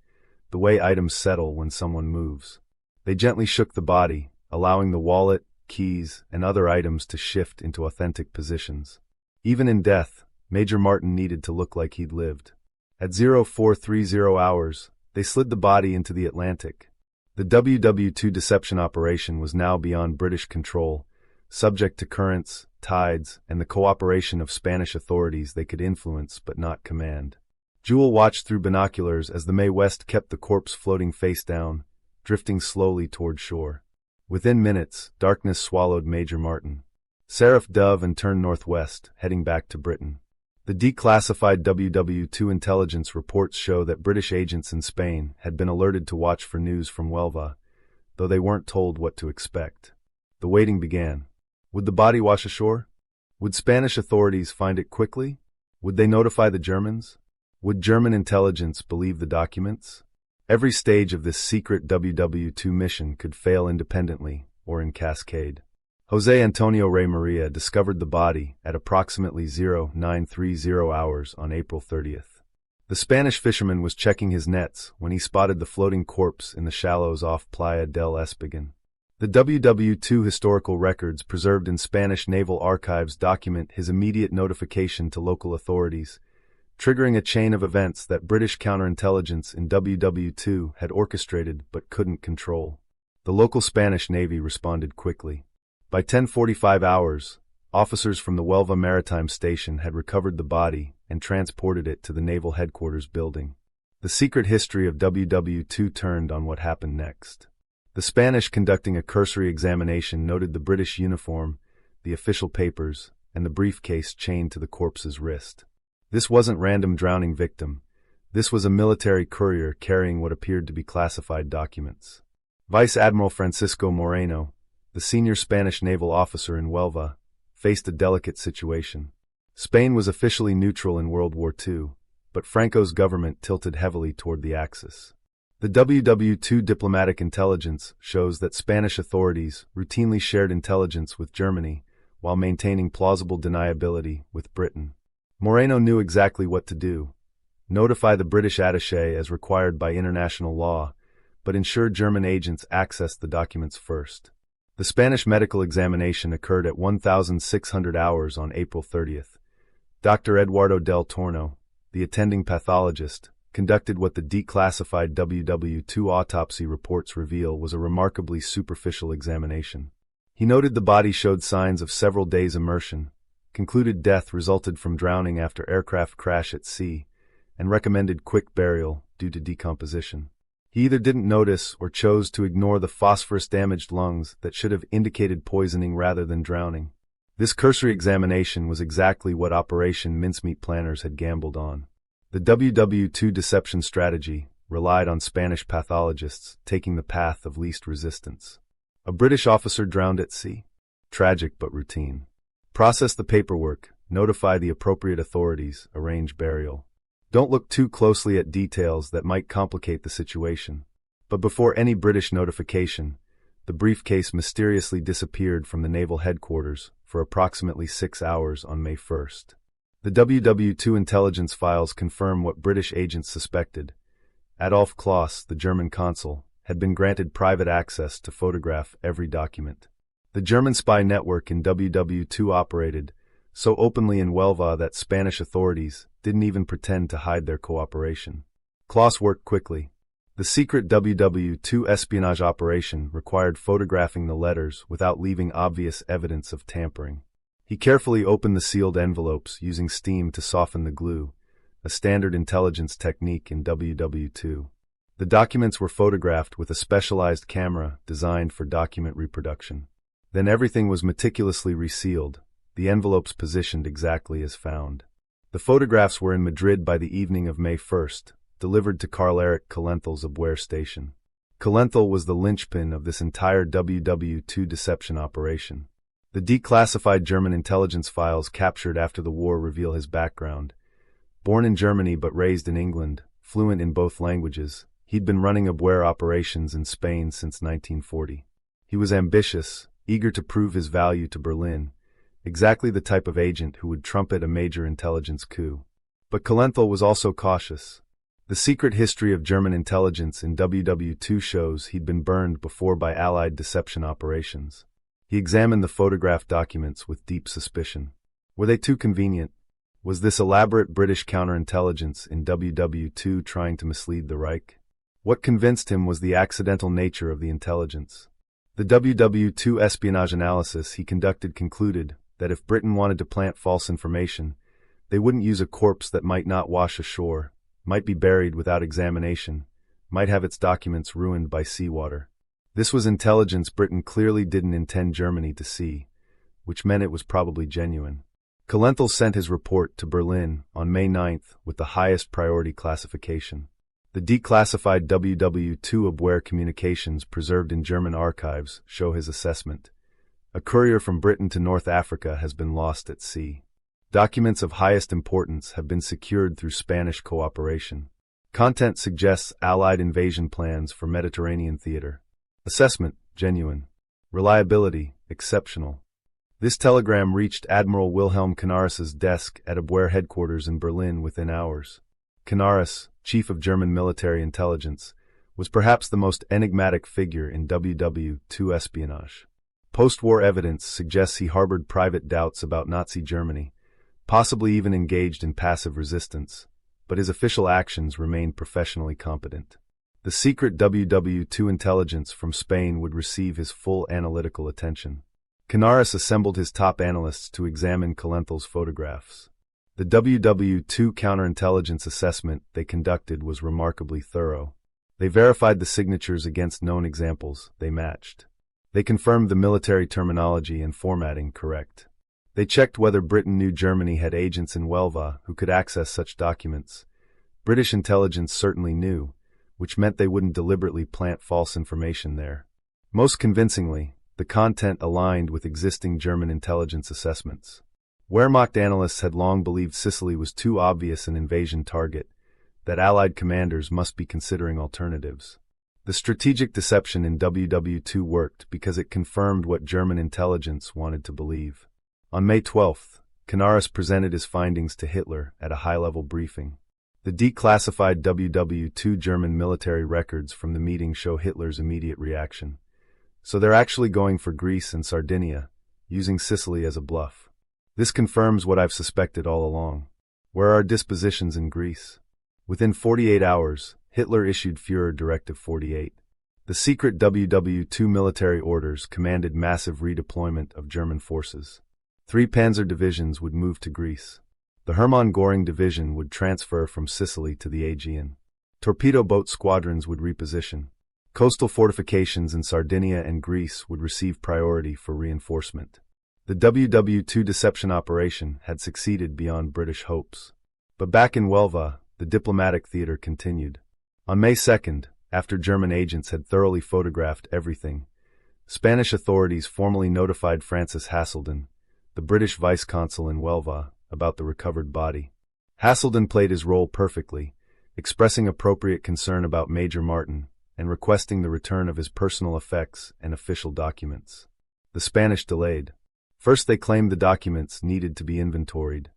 the way items settle when someone moves. They gently shook the body, allowing the wallet, keys, and other items to shift into authentic positions. Even in death, Major Martin needed to look like he'd lived. At 0430 hours, they slid the body into the Atlantic. The WW2 deception operation was now beyond British control, subject to currents, tides, and the cooperation of Spanish authorities they could influence but not command. Jewel watched through binoculars as the Mae West kept the corpse floating face down, drifting slowly toward shore. Within minutes, darkness swallowed Major Martin. Seraph dove and turned northwest, heading back to Britain. The declassified WW2 intelligence reports show that British agents in Spain had been alerted to watch for news from Huelva, though they weren't told what to expect. The waiting began. Would the body wash ashore? Would Spanish authorities find it quickly? Would they notify the Germans? Would German intelligence believe the documents? Every stage of this secret WW2 mission could fail independently or in cascade. José Antonio Rey Maria discovered the body at approximately 0930 hours on April 30th. The Spanish fisherman was checking his nets when he spotted the floating corpse in the shallows off Playa del Espigón. The WW2 historical records preserved in Spanish naval archives document his immediate notification to local authorities, triggering a chain of events that British counterintelligence in WW2 had orchestrated but couldn't control. The local Spanish Navy responded quickly. By 10:45 hours, officers from the Huelva Maritime Station had recovered the body and transported it to the Naval Headquarters building. The secret history of WW2 turned on what happened next. The Spanish conducting a cursory examination noted the British uniform, the official papers, and the briefcase chained to the corpse's wrist. This wasn't random drowning victim. This was a military courier carrying what appeared to be classified documents. Vice Admiral Francisco Moreno, the senior Spanish naval officer in Huelva, faced a delicate situation. Spain was officially neutral in World War II, but Franco's government tilted heavily toward the Axis. The WW2 diplomatic intelligence shows that Spanish authorities routinely shared intelligence with Germany while maintaining plausible deniability with Britain. Moreno knew exactly what to do: notify the British attaché as required by international law, but ensure German agents accessed the documents first. The Spanish medical examination occurred at 1600 hours on April 30th. Dr. Eduardo del Torno, the attending pathologist, conducted what the declassified WW2 autopsy reports reveal was a remarkably superficial examination. He noted the body showed signs of several days' immersion, concluded death resulted from drowning after aircraft crash at sea, and recommended quick burial due to decomposition. He either didn't notice or chose to ignore the phosphorus-damaged lungs that should have indicated poisoning rather than drowning. This cursory examination was exactly what Operation Mincemeat planners had gambled on. The WW2 deception strategy relied on Spanish pathologists taking the path of least resistance. A British officer drowned at sea? Tragic but routine. Process the paperwork, notify the appropriate authorities, arrange burial. Don't look too closely at details that might complicate the situation. But before any British notification, the briefcase mysteriously disappeared from the naval headquarters for approximately 6 hours on May 1st. The WW2 intelligence files confirm what British agents suspected. Adolf Kloss, the German consul, had been granted private access to photograph every document. The German spy network in WW2 operated so openly in Huelva that Spanish authorities didn't even pretend to hide their cooperation. Claus worked quickly. The secret WW2 espionage operation required photographing the letters without leaving obvious evidence of tampering. He carefully opened the sealed envelopes using steam to soften the glue, a standard intelligence technique in WW2. The documents were photographed with a specialized camera designed for document reproduction. Then everything was meticulously resealed, the envelopes positioned exactly as found. The photographs were in Madrid by the evening of May 1st, delivered to Karl Erich Kalenthal's Abwehr station. Kalenthal was the linchpin of this entire WW2 deception operation. The declassified German intelligence files captured after the war reveal his background. Born in Germany but raised in England, fluent in both languages, he'd been running Abwehr operations in Spain since 1940. He was ambitious, eager to prove his value to Berlin, exactly the type of agent who would trumpet a major intelligence coup. But Kalenthal was also cautious. The secret history of German intelligence in WW2 shows he'd been burned before by Allied deception operations. He examined the photographed documents with deep suspicion. Were they too convenient? Was this elaborate British counterintelligence in WW2 trying to mislead the Reich? What convinced him was the accidental nature of the intelligence. The WW2 espionage analysis he conducted concluded that if Britain wanted to plant false information, they wouldn't use a corpse that might not wash ashore, might be buried without examination, might have its documents ruined by seawater. This was intelligence Britain clearly didn't intend Germany to see, which meant it was probably genuine. Kalenthal sent his report to Berlin on May 9th with the highest priority classification. The declassified WW2 Abwehr communications preserved in German archives show his assessment. A courier from Britain to North Africa has been lost at sea. Documents of highest importance have been secured through Spanish cooperation. Content suggests Allied invasion plans for Mediterranean theater. Assessment, genuine. Reliability, exceptional. This telegram reached Admiral Wilhelm Canaris's desk at Abwehr headquarters in Berlin within hours. Canaris, chief of German military intelligence, was perhaps the most enigmatic figure in WW2 espionage. Post-war evidence suggests he harbored private doubts about Nazi Germany, possibly even engaged in passive resistance, but his official actions remained professionally competent. The secret WW2 intelligence from Spain would receive his full analytical attention. Canaris assembled his top analysts to examine Kalenthal's photographs. The WW2 counterintelligence assessment they conducted was remarkably thorough. They verified the signatures against known examples they matched. They confirmed the military terminology and formatting correct. They checked whether Britain knew Germany had agents in Huelva who could access such documents. British intelligence certainly knew, which meant they wouldn't deliberately plant false information there. Most convincingly, the content aligned with existing German intelligence assessments. Wehrmacht analysts had long believed Sicily was too obvious an invasion target, that Allied commanders must be considering alternatives. The strategic deception in WW2 worked because it confirmed what German intelligence wanted to believe. On May 12th, Canaris presented his findings to Hitler at a high-level briefing. The declassified WW2 German military records from the meeting show Hitler's immediate reaction. So they're actually going for Greece and Sardinia, using Sicily as a bluff. This confirms what I've suspected all along. Where are dispositions in Greece? Within 48 hours, Hitler issued Führer Directive 48. The secret WW2 military orders commanded massive redeployment of German forces. 3 panzer divisions would move to Greece. The Hermann Göring division would transfer from Sicily to the Aegean. Torpedo boat squadrons would reposition. Coastal fortifications in Sardinia and Greece would receive priority for reinforcement. The WW2 deception operation had succeeded beyond British hopes. But back in Huelva, the diplomatic theater continued. On May 2nd, after German agents had thoroughly photographed everything, Spanish authorities formally notified Francis Haselden, the British vice-consul in Huelva, about the recovered body. Haselden played his role perfectly, expressing appropriate concern about Major Martin and requesting the return of his personal effects and official documents. The Spanish delayed. First they claimed the documents needed to be inventoried.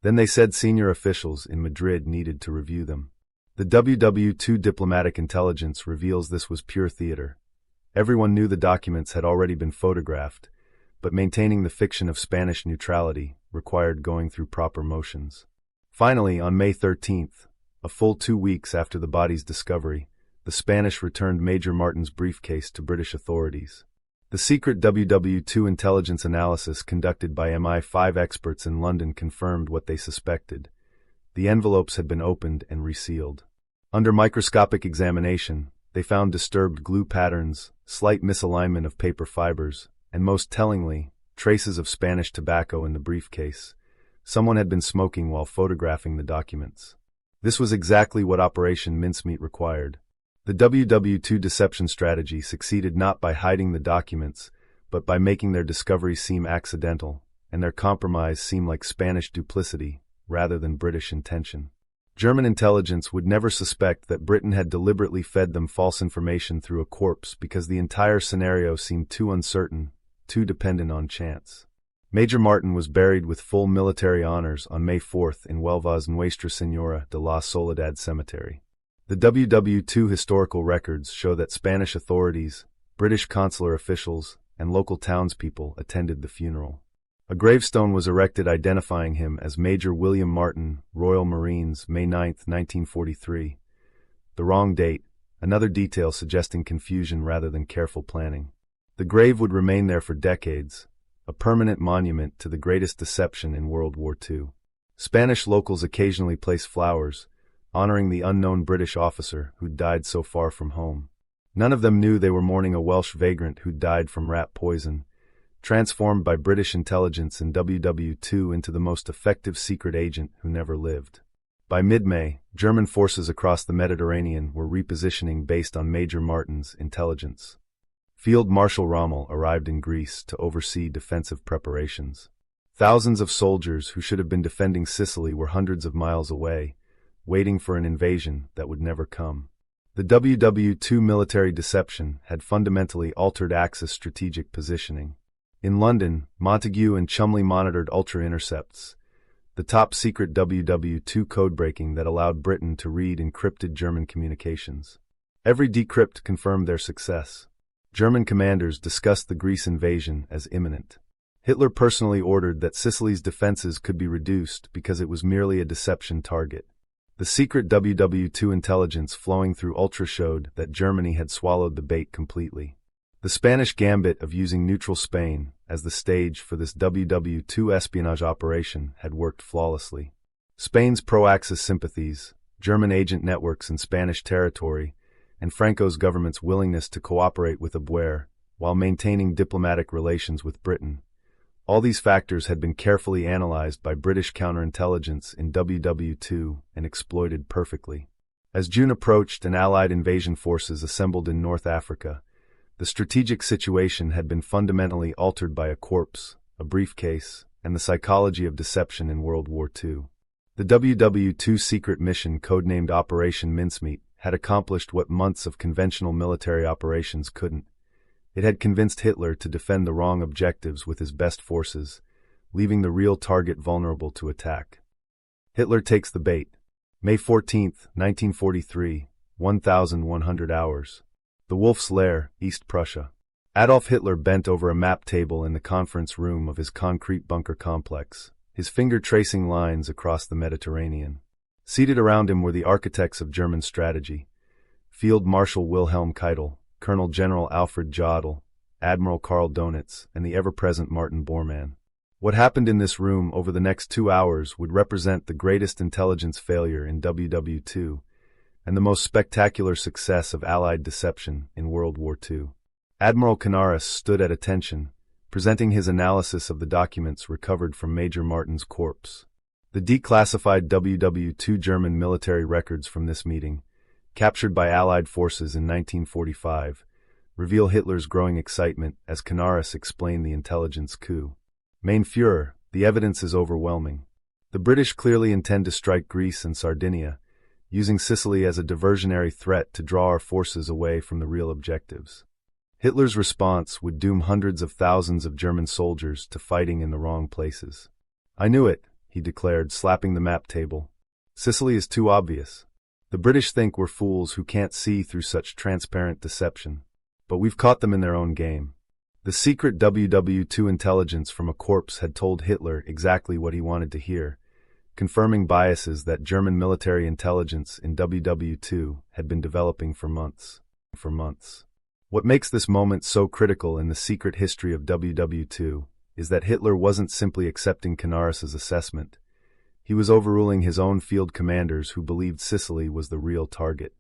Then they said senior officials in Madrid needed to review them. The WW2 diplomatic intelligence reveals this was pure theater. Everyone knew the documents had already been photographed, but maintaining the fiction of Spanish neutrality required going through proper motions. Finally, on May 13th, a full 2 weeks after the body's discovery, the Spanish returned Major Martin's briefcase to British authorities. The secret WW2 intelligence analysis conducted by MI5 experts in London confirmed what they suspected. The envelopes had been opened and resealed. Under microscopic examination, they found disturbed glue patterns, slight misalignment of paper fibers, and most tellingly, traces of Spanish tobacco in the briefcase. Someone had been smoking while photographing the documents. This was exactly what Operation Mincemeat required. The WW2 deception strategy succeeded not by hiding the documents, but by making their discovery seem accidental, and their compromise seem like Spanish duplicity rather than British intention. German intelligence would never suspect that Britain had deliberately fed them false information through a corpse because the entire scenario seemed too uncertain, too dependent on chance. Major Martin was buried with full military honors on May 4th in Huelva's Nuestra Señora de la Soledad Cemetery. The WW2 historical records show that Spanish authorities, British consular officials, and local townspeople attended the funeral. A gravestone was erected identifying him as Major William Martin, Royal Marines, May 9, 1943. The wrong date, another detail suggesting confusion rather than careful planning. The grave would remain there for decades, a permanent monument to the greatest deception in World War II. Spanish locals occasionally place flowers, honoring the unknown British officer who'd died so far from home. None of them knew they were mourning a Welsh vagrant who'd died from rat poison, transformed by British intelligence and WW2 into the most effective secret agent who never lived. By mid-May, German forces across the Mediterranean were repositioning based on Major Martin's intelligence. Field Marshal Rommel arrived in Greece to oversee defensive preparations. Thousands of soldiers who should have been defending Sicily were hundreds of miles away, waiting for an invasion that would never come. The WW2 military deception had fundamentally altered Axis strategic positioning. In London, Montague and Chumley monitored ultra-intercepts, the top-secret WW2 code-breaking that allowed Britain to read encrypted German communications. Every decrypt confirmed their success. German commanders discussed the Greece invasion as imminent. Hitler personally ordered that Sicily's defenses could be reduced because it was merely a deception target. The secret WW2 intelligence flowing through Ultra showed that Germany had swallowed the bait completely. The Spanish gambit of using neutral Spain as the stage for this WW2 espionage operation had worked flawlessly. Spain's pro-Axis sympathies, German agent networks in Spanish territory, and Franco's government's willingness to cooperate with Abuer while maintaining diplomatic relations with Britain. All these factors had been carefully analyzed by British counterintelligence in WW2 and exploited perfectly. As June approached and Allied invasion forces assembled in North Africa, the strategic situation had been fundamentally altered by a corpse, a briefcase, and the psychology of deception in World War II. The WW2 secret mission codenamed Operation Mincemeat had accomplished what months of conventional military operations couldn't. It had convinced Hitler to defend the wrong objectives with his best forces, leaving the real target vulnerable to attack. Hitler takes the bait. May 14, 1943, 1100 hours. The Wolf's Lair, East Prussia. Adolf Hitler bent over a map table in the conference room of his concrete bunker complex, his finger tracing lines across the Mediterranean. Seated around him were the architects of German strategy, Field Marshal Wilhelm Keitel, Colonel General Alfred Jodl, Admiral Karl Donitz, and the ever-present Martin Bormann. What happened in this room over the next 2 hours would represent the greatest intelligence failure in WW2, and the most spectacular success of Allied deception in World War II. Admiral Canaris stood at attention, presenting his analysis of the documents recovered from Major Martin's corpse. The declassified WW2 German military records from this meeting, captured by Allied forces in 1945, reveal Hitler's growing excitement as Canaris explained the intelligence coup. Mein Führer, the evidence is overwhelming. The British clearly intend to strike Greece and Sardinia, using Sicily as a diversionary threat to draw our forces away from the real objectives. Hitler's response would doom hundreds of thousands of German soldiers to fighting in the wrong places. "I knew it," he declared, slapping the map table. "Sicily is too obvious. The British think we're fools who can't see through such transparent deception. But we've caught them in their own game. The secret WW2 intelligence from a corpse had told Hitler exactly what he wanted to hear, confirming biases that German military intelligence in WW2 had been developing for months. What makes this moment so critical in the secret history of WW2 is that Hitler wasn't simply accepting Canaris's assessment. He was overruling his own field commanders who believed Sicily was the real target.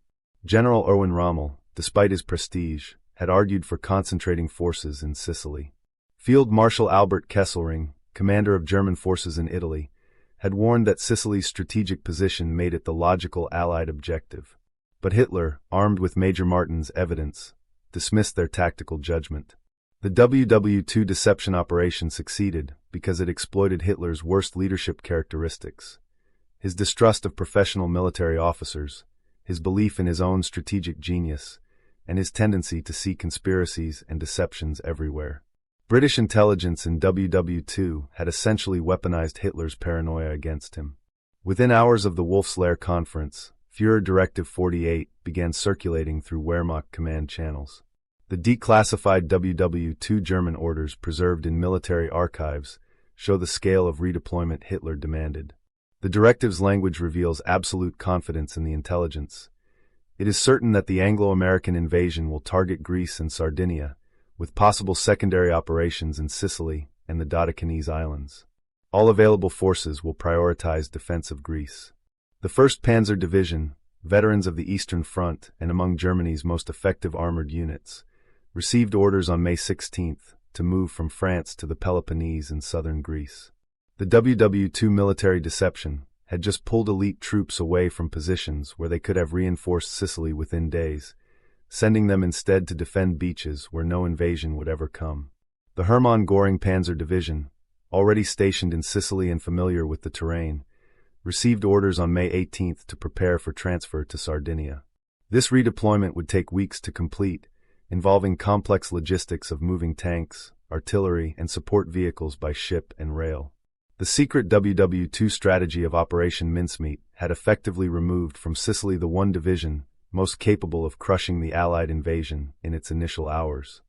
General Erwin Rommel, despite his prestige, had argued for concentrating forces in Sicily. Field Marshal Albert Kesselring, commander of German forces in Italy, had warned that Sicily's strategic position made it the logical Allied objective. But Hitler, armed with Major Martin's evidence, dismissed their tactical judgment. The WW2 deception operation succeeded because it exploited Hitler's worst leadership characteristics: his distrust of professional military officers, his belief in his own strategic genius, and his tendency to see conspiracies and deceptions everywhere. British intelligence in WW2 had essentially weaponized Hitler's paranoia against him. Within hours of the Wolf's Lair conference, Führer Directive 48 began circulating through Wehrmacht command channels. The declassified WW2 German orders preserved in military archives show the scale of redeployment Hitler demanded. The directive's language reveals absolute confidence in the intelligence. It is certain that the Anglo-American invasion will target Greece and Sardinia, with possible secondary operations in Sicily and the Dodecanese Islands. All available forces will prioritize defense of Greece. The 1st Panzer Division, veterans of the Eastern Front and among Germany's most effective armored units, received orders on May 16 to move from France to the Peloponnese in southern Greece. The WW2 military deception had just pulled elite troops away from positions where they could have reinforced Sicily within days, sending them instead to defend beaches where no invasion would ever come. The Hermann Göring Panzer Division, already stationed in Sicily and familiar with the terrain, received orders on May 18 to prepare for transfer to Sardinia. This redeployment would take weeks to complete, involving complex logistics of moving tanks, artillery, and support vehicles by ship and rail. The secret WW2 strategy of Operation Mincemeat had effectively removed from Sicily the one division most capable of crushing the Allied invasion in its initial hours.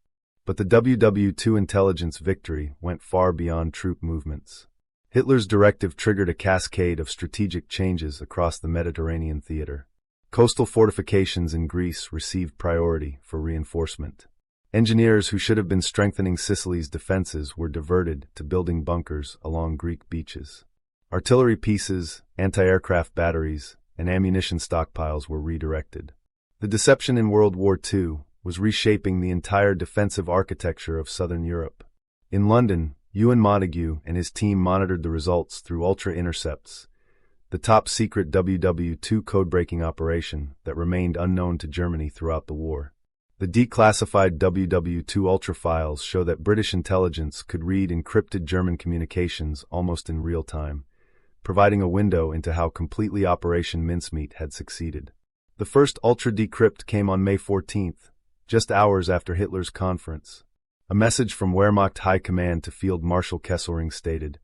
But the WW2 intelligence victory went far beyond troop movements. Hitler's directive triggered a cascade of strategic changes across the Mediterranean theater. Coastal fortifications in Greece received priority for reinforcement. Engineers who should have been strengthening Sicily's defenses were diverted to building bunkers along Greek beaches. Artillery pieces, anti-aircraft batteries, and ammunition stockpiles were redirected. The deception in World War II was reshaping the entire defensive architecture of southern Europe. In London, Ewan Montagu and his team monitored the results through ultra-intercepts, the top-secret WW2 code-breaking operation that remained unknown to Germany throughout the war. The declassified WW2 Ultra files show that British intelligence could read encrypted German communications almost in real time, providing a window into how completely Operation Mincemeat had succeeded. The first Ultra decrypt came on May 14, just hours after Hitler's conference. A message from Wehrmacht High Command to Field Marshal Kesselring stated,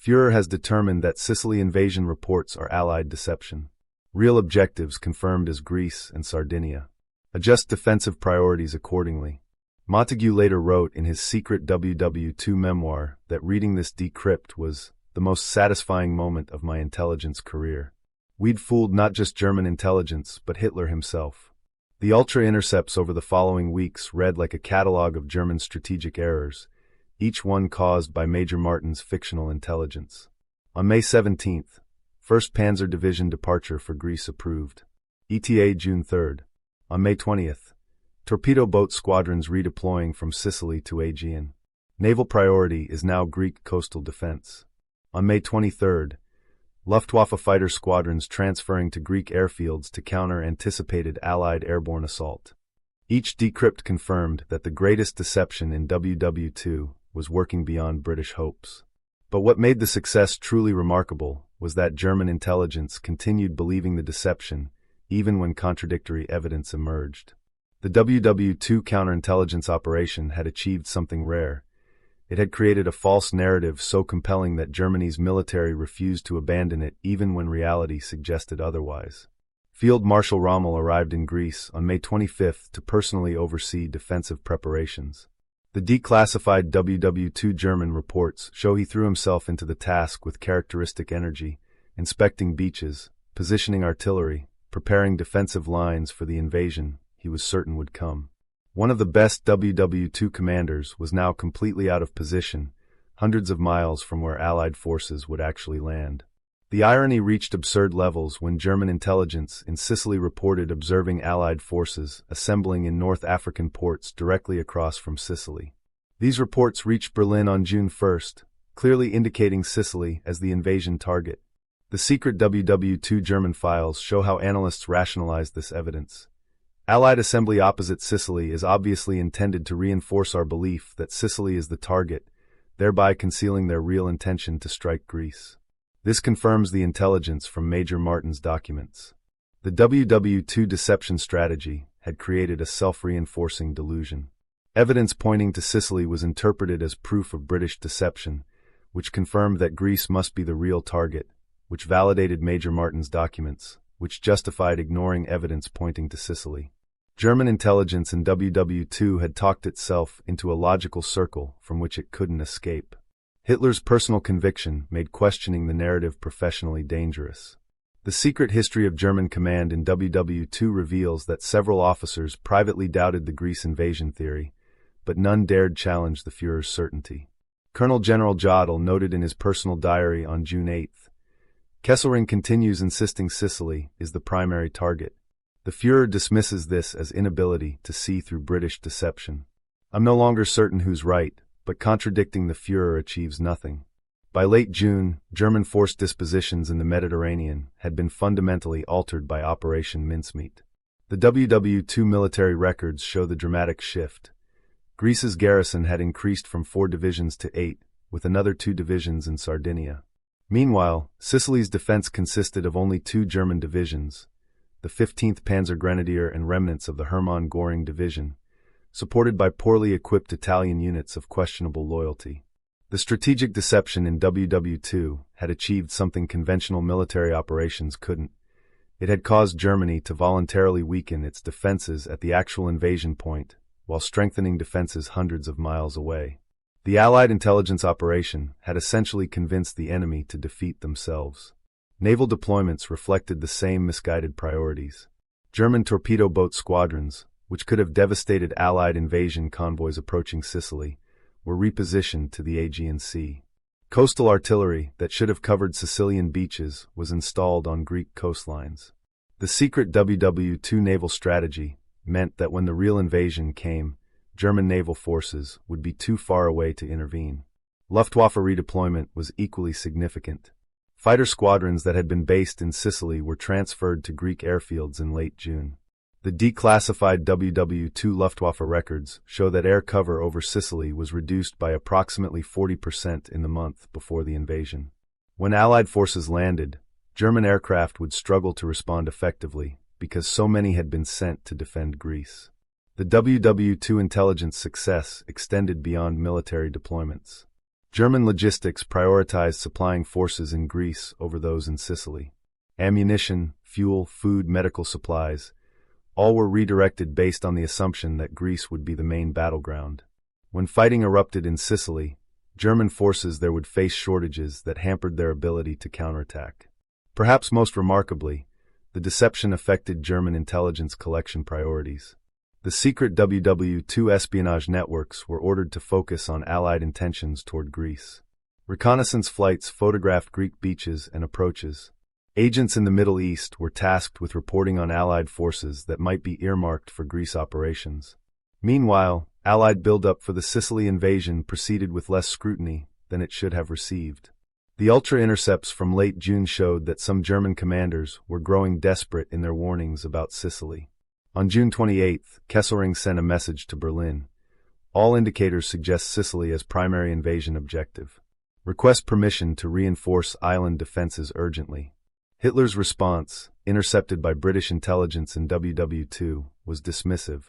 "Führer has determined that Sicily invasion reports are Allied deception. Real objectives confirmed as Greece and Sardinia. Adjust defensive priorities accordingly." Montagu later wrote in his secret WW2 memoir that reading this decrypt was the most satisfying moment of my intelligence career. We'd fooled not just German intelligence, but Hitler himself. The ultra-intercepts over the following weeks read like a catalog of German strategic errors, each one caused by Major Martin's fictional intelligence. On May 17th, 1st Panzer Division departure for Greece approved. ETA June 3rd. On May 20th, torpedo boat squadrons redeploying from Sicily to Aegean. Naval priority is now Greek coastal defense. On May 23rd, Luftwaffe fighter squadrons transferring to Greek airfields to counter anticipated Allied airborne assault. Each decrypt confirmed that the greatest deception in WW2 was working beyond British hopes. But what made the success truly remarkable was that German intelligence continued believing the deception even when contradictory evidence emerged. The WW2 counterintelligence operation had achieved something rare. It had created a false narrative so compelling that Germany's military refused to abandon it even when reality suggested otherwise. Field Marshal Rommel arrived in Greece on May 25 to personally oversee defensive preparations. The declassified WW2 German reports show he threw himself into the task with characteristic energy, inspecting beaches, positioning artillery, preparing defensive lines for the invasion he was certain would come. One of the best WW2 commanders was now completely out of position, hundreds of miles from where Allied forces would actually land. The irony reached absurd levels when German intelligence in Sicily reported observing Allied forces assembling in North African ports directly across from Sicily. These reports reached Berlin on June 1st, clearly indicating Sicily as the invasion target. The secret WW2 German files show how analysts rationalized this evidence. Allied assembly opposite Sicily is obviously intended to reinforce our belief that Sicily is the target, thereby concealing their real intention to strike Greece. This confirms the intelligence from Major Martin's documents. The WW2 deception strategy had created a self-reinforcing delusion. Evidence pointing to Sicily was interpreted as proof of British deception, which confirmed that Greece must be the real target, which validated Major Martin's documents, which justified ignoring evidence pointing to Sicily. German intelligence in WW2 had talked itself into a logical circle from which it couldn't escape. Hitler's personal conviction made questioning the narrative professionally dangerous. The secret history of German command in WW2 reveals that several officers privately doubted the Greece invasion theory, but none dared challenge the Führer's certainty. Colonel General Jodl noted in his personal diary on June 8, Kesselring continues insisting Sicily is the primary target. The Führer dismisses this as inability to see through British deception. I'm no longer certain who's right, but contradicting the Führer achieves nothing. By late June, German force dispositions in the Mediterranean had been fundamentally altered by Operation Mincemeat. The WW2 military records show the dramatic shift. Greece's garrison had increased from 4 divisions to 8, with another 2 divisions in Sardinia. Meanwhile, Sicily's defense consisted of only 2 German divisions, the 15th Panzer Grenadier and remnants of the Hermann Göring Division, supported by poorly equipped Italian units of questionable loyalty. The strategic deception in WW2 had achieved something conventional military operations couldn't. It had caused Germany to voluntarily weaken its defenses at the actual invasion point, while strengthening defenses hundreds of miles away. The Allied intelligence operation had essentially convinced the enemy to defeat themselves. Naval deployments reflected the same misguided priorities. German torpedo boat squadrons, which could have devastated Allied invasion convoys approaching Sicily, were repositioned to the Aegean Sea. Coastal artillery that should have covered Sicilian beaches was installed on Greek coastlines. The secret WW2 naval strategy meant that when the real invasion came, German naval forces would be too far away to intervene. Luftwaffe redeployment was equally significant. Fighter squadrons that had been based in Sicily were transferred to Greek airfields in late June. The declassified WW2 Luftwaffe records show that air cover over Sicily was reduced by approximately 40% in the month before the invasion. When Allied forces landed, German aircraft would struggle to respond effectively because so many had been sent to defend Greece. The WW2 intelligence success extended beyond military deployments. German logistics prioritized supplying forces in Greece over those in Sicily. Ammunition, fuel, food, medical supplies, all were redirected based on the assumption that Greece would be the main battleground. When fighting erupted in Sicily, German forces there would face shortages that hampered their ability to counterattack. Perhaps most remarkably, the deception affected German intelligence collection priorities. The secret WW2 espionage networks were ordered to focus on Allied intentions toward Greece. Reconnaissance flights photographed Greek beaches and approaches. Agents in the Middle East were tasked with reporting on Allied forces that might be earmarked for Greece operations. Meanwhile, Allied buildup for the Sicily invasion proceeded with less scrutiny than it should have received. The ultra-intercepts from late June showed that some German commanders were growing desperate in their warnings about Sicily. On June 28, Kesselring sent a message to Berlin. All indicators suggest Sicily as primary invasion objective. Request permission to reinforce island defenses urgently. Hitler's response, intercepted by British intelligence in WW2, was dismissive.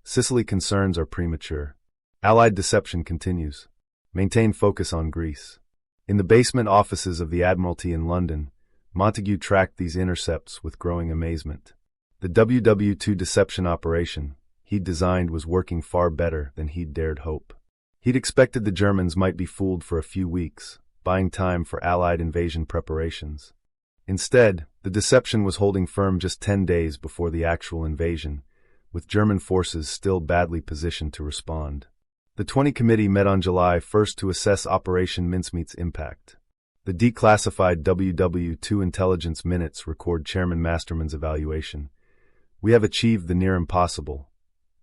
Sicily concerns are premature. Allied deception continues. Maintain focus on Greece. In the basement offices of the Admiralty in London, Montagu tracked these intercepts with growing amazement. The WW2 deception operation he'd designed was working far better than he'd dared hope. He'd expected the Germans might be fooled for a few weeks, buying time for Allied invasion preparations. Instead, the deception was holding firm just 10 days before the actual invasion, with German forces still badly positioned to respond. The 20 Committee met on July 1st to assess Operation Mincemeat's impact. The declassified WW2 intelligence minutes record Chairman Masterman's evaluation. "We have achieved the near impossible.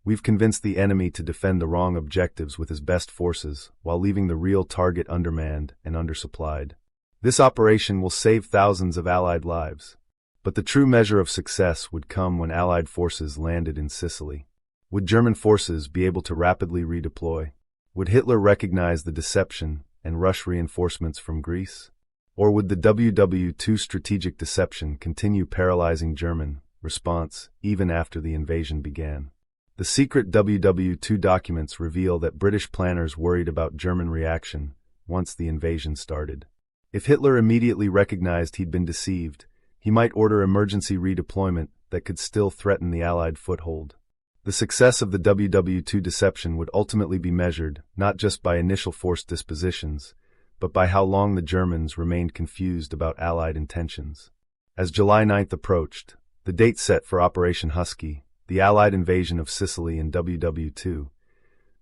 We've convinced the enemy to defend the wrong objectives with his best forces, while leaving the real target undermanned and undersupplied. This operation will save thousands of Allied lives." But the true measure of success would come when Allied forces landed in Sicily. Would German forces be able to rapidly redeploy? Would Hitler recognize the deception and rush reinforcements from Greece? Or would the WW2 strategic deception continue paralyzing German response even after the invasion began? The secret WW2 documents reveal that British planners worried about German reaction once the invasion started. If Hitler immediately recognized he'd been deceived, he might order emergency redeployment that could still threaten the Allied foothold. The success of the WW2 deception would ultimately be measured not just by initial force dispositions, but by how long the Germans remained confused about Allied intentions. As July 9th approached, the date set for Operation Husky, the Allied invasion of Sicily in WW2,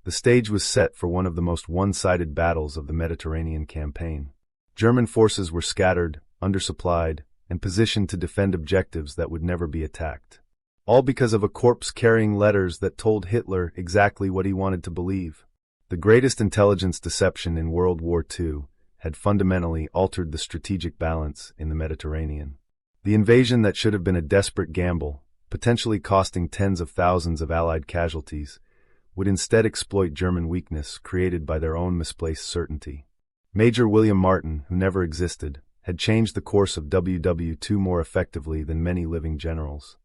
the stage was set for one of the most one-sided battles of the Mediterranean campaign. German forces were scattered, undersupplied, and positioned to defend objectives that would never be attacked. All because of a corpse carrying letters that told Hitler exactly what he wanted to believe. The greatest intelligence deception in World War II had fundamentally altered the strategic balance in the Mediterranean. The invasion that should have been a desperate gamble, potentially costing tens of thousands of Allied casualties, would instead exploit German weakness created by their own misplaced certainty. Major William Martin, who never existed, had changed the course of WW2 more effectively than many living generals.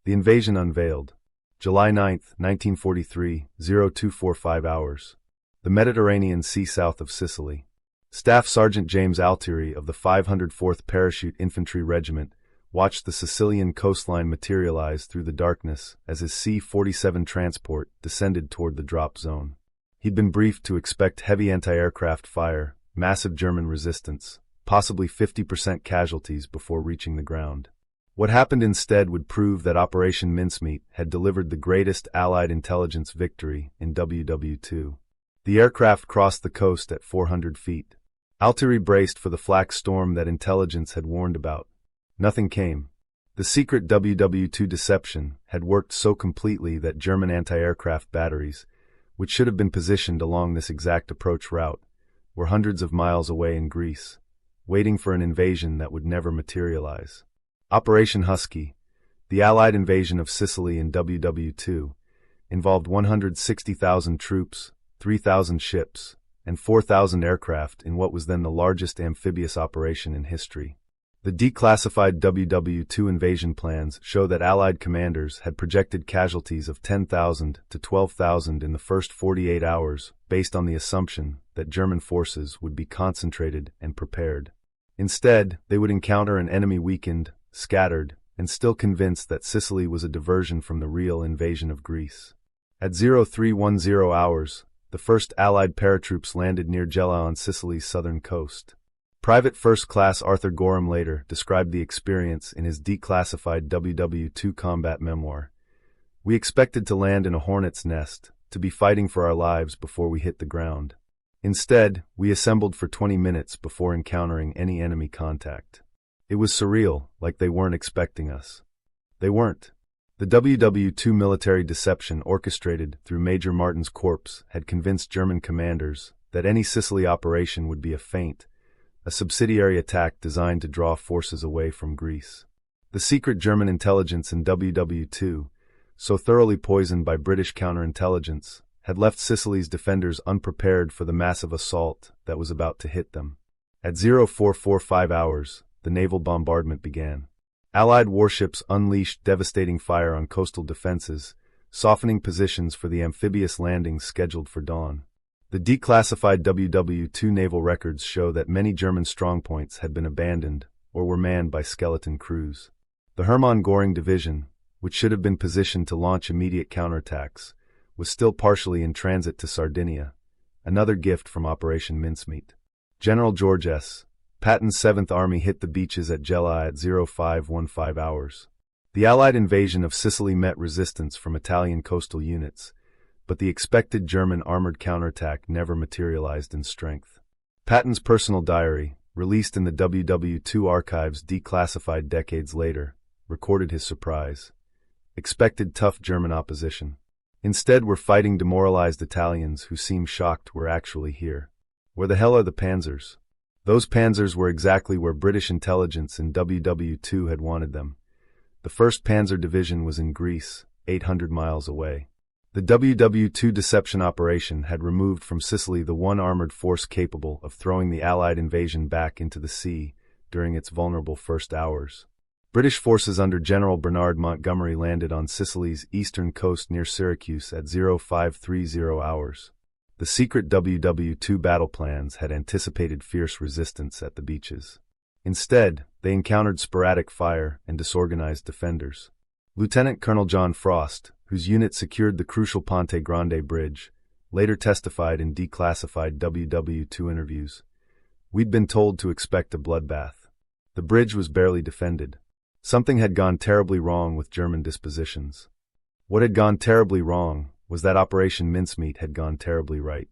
The invasion unveiled. July 9, 1943, 0245 hours. The Mediterranean Sea south of Sicily. Staff Sergeant James Altieri of the 504th Parachute Infantry Regiment watched the Sicilian coastline materialize through the darkness as his C-47 transport descended toward the drop zone. He'd been briefed to expect heavy anti-aircraft fire, massive German resistance, possibly 50% casualties before reaching the ground. What happened instead would prove that Operation Mincemeat had delivered the greatest Allied intelligence victory in WW2. The aircraft crossed the coast at 400 feet. Altieri braced for the flak storm that intelligence had warned about. Nothing came. The secret WW2 deception had worked so completely that German anti-aircraft batteries, which should have been positioned along this exact approach route, were hundreds of miles away in Greece, waiting for an invasion that would never materialize. Operation Husky, the Allied invasion of Sicily in WW2, involved 160,000 troops, 3,000 ships, and 4,000 aircraft in what was then the largest amphibious operation in history. The declassified WW2 invasion plans show that Allied commanders had projected casualties of 10,000 to 12,000 in the first 48 hours, based on the assumption that German forces would be concentrated and prepared. Instead, they would encounter an enemy weakened, scattered, and still convinced that Sicily was a diversion from the real invasion of Greece. At 0310 hours, the first Allied paratroops landed near Gela on Sicily's southern coast. Private First Class Arthur Gorham later described the experience in his declassified WW2 combat memoir. "We expected to land in a hornet's nest, to be fighting for our lives before we hit the ground. Instead, we assembled for 20 minutes before encountering any enemy contact. It was surreal, like they weren't expecting us." They weren't. The WW2 military deception orchestrated through Major Martin's corps had convinced German commanders that any Sicily operation would be a feint, a subsidiary attack designed to draw forces away from Greece. The secret German intelligence in WW2, so thoroughly poisoned by British counterintelligence, had left Sicily's defenders unprepared for the massive assault that was about to hit them. At 0445 hours, the naval bombardment began. Allied warships unleashed devastating fire on coastal defenses, softening positions for the amphibious landings scheduled for dawn. The declassified WW2 naval records show that many German strongpoints had been abandoned or were manned by skeleton crews. The Hermann Göring division, which should have been positioned to launch immediate counterattacks, was still partially in transit to Sardinia, another gift from Operation Mincemeat. General George S. Patton's 7th Army hit the beaches at Gela at 0515 hours. The Allied invasion of Sicily met resistance from Italian coastal units, but the expected German armored counterattack never materialized in strength. Patton's personal diary, released in the WW2 archives declassified decades later, recorded his surprise. Expected tough German opposition. Instead, we're fighting demoralized Italians who seem shocked we're actually here. Where the hell are the panzers? Those panzers were exactly where British intelligence in WW2 had wanted them. The 1st Panzer Division was in Greece, 800 miles away. The WW2 deception operation had removed from Sicily the one armored force capable of throwing the Allied invasion back into the sea during its vulnerable first hours. British forces under General Bernard Montgomery landed on Sicily's eastern coast near Syracuse at 0530 hours. The secret WW2 battle plans had anticipated fierce resistance at the beaches. Instead, they encountered sporadic fire and disorganized defenders. Lieutenant Colonel John Frost, whose unit secured the crucial Ponte Grande Bridge, later testified in declassified WW2 interviews. We'd been told to expect a bloodbath. The bridge was barely defended. Something had gone terribly wrong with German dispositions. What had gone terribly wrong was that Operation Mincemeat had gone terribly right.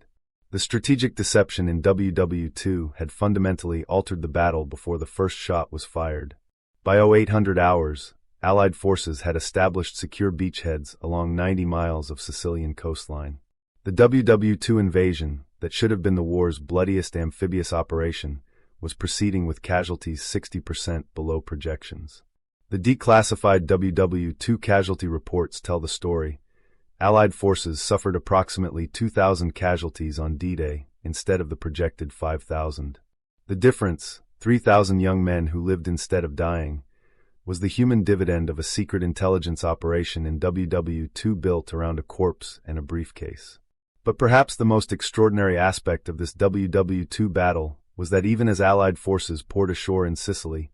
The strategic deception in WW2 had fundamentally altered the battle before the first shot was fired. By 0800 hours, Allied forces had established secure beachheads along 90 miles of Sicilian coastline. The WW2 invasion, that should have been the war's bloodiest amphibious operation, was proceeding with casualties 60% below projections. The declassified WW2 casualty reports tell the story. Allied forces suffered approximately 2,000 casualties on D-Day instead of the projected 5,000. The difference, 3,000 young men who lived instead of dying, was the human dividend of a secret intelligence operation in WW2 built around a corpse and a briefcase. But perhaps the most extraordinary aspect of this WW2 battle was that even as Allied forces poured ashore in Sicily,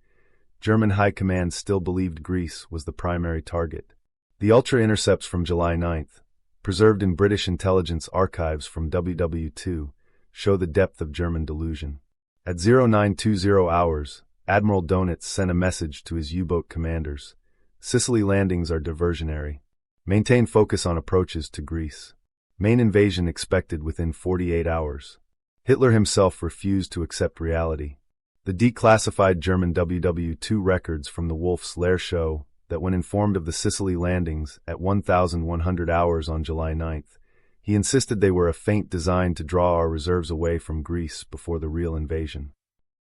German high command still believed Greece was the primary target. The ultra-intercepts from July 9th, preserved in British intelligence archives from WW2, show the depth of German delusion. At 0920 hours, Admiral Donitz sent a message to his U-boat commanders. Sicily landings are diversionary. Maintain focus on approaches to Greece. Main invasion expected within 48 hours. Hitler himself refused to accept reality. The declassified German WW2 records from the Wolf's Lair show that when informed of the Sicily landings at 1,100 hours on July 9th, he insisted they were a feint designed to draw our reserves away from Greece before the real invasion.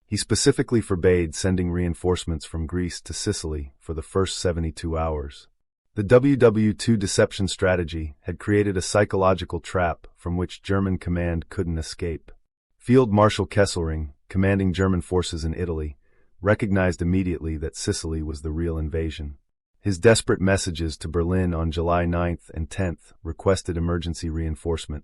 He specifically forbade sending reinforcements from Greece to Sicily for the first 72 hours. The WW2 deception strategy had created a psychological trap from which German command couldn't escape. Field Marshal Kesselring, commanding German forces in Italy, recognized immediately that Sicily was the real invasion. His desperate messages to Berlin on July 9th and 10th requested emergency reinforcement,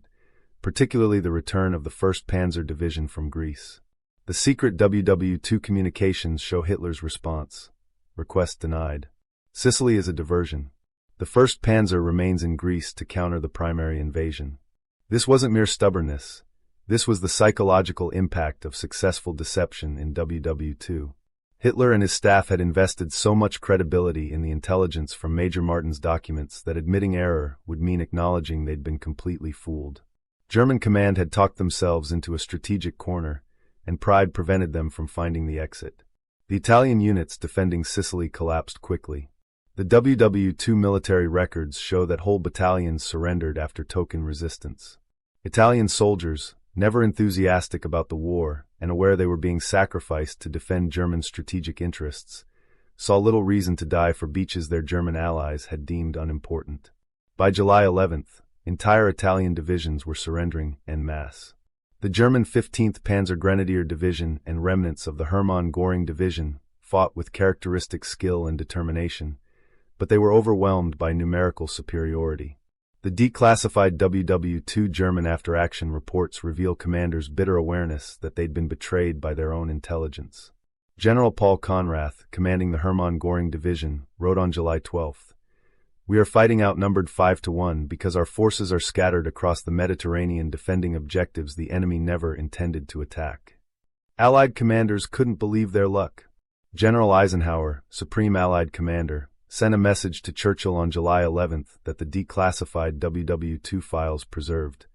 particularly the return of the 1st Panzer Division from Greece. The secret WW2 communications show Hitler's response. Request denied. Sicily is a diversion. The 1st Panzer remains in Greece to counter the primary invasion. This wasn't mere stubbornness. This was the psychological impact of successful deception in WW2. Hitler and his staff had invested so much credibility in the intelligence from Major Martin's documents that admitting error would mean acknowledging they'd been completely fooled. German command had talked themselves into a strategic corner, and pride prevented them from finding the exit. The Italian units defending Sicily collapsed quickly. The WW2 military records show that whole battalions surrendered after token resistance. Italian soldiers, never enthusiastic about the war and aware they were being sacrificed to defend German strategic interests, saw little reason to die for beaches their German allies had deemed unimportant. By July 11th, entire Italian divisions were surrendering en masse. The German 15th Panzer Grenadier Division and remnants of the Hermann Göring Division fought with characteristic skill and determination, but they were overwhelmed by numerical superiority. The declassified WW2 German after-action reports reveal commanders' bitter awareness that they'd been betrayed by their own intelligence. General Paul Conrath, commanding the Hermann Göring Division, wrote on July 12th, We are fighting outnumbered 5-1 because our forces are scattered across the Mediterranean defending objectives the enemy never intended to attack. Allied commanders couldn't believe their luck. General Eisenhower, Supreme Allied Commander, sent a message to Churchill on July 11th that the declassified WW2 files preserved.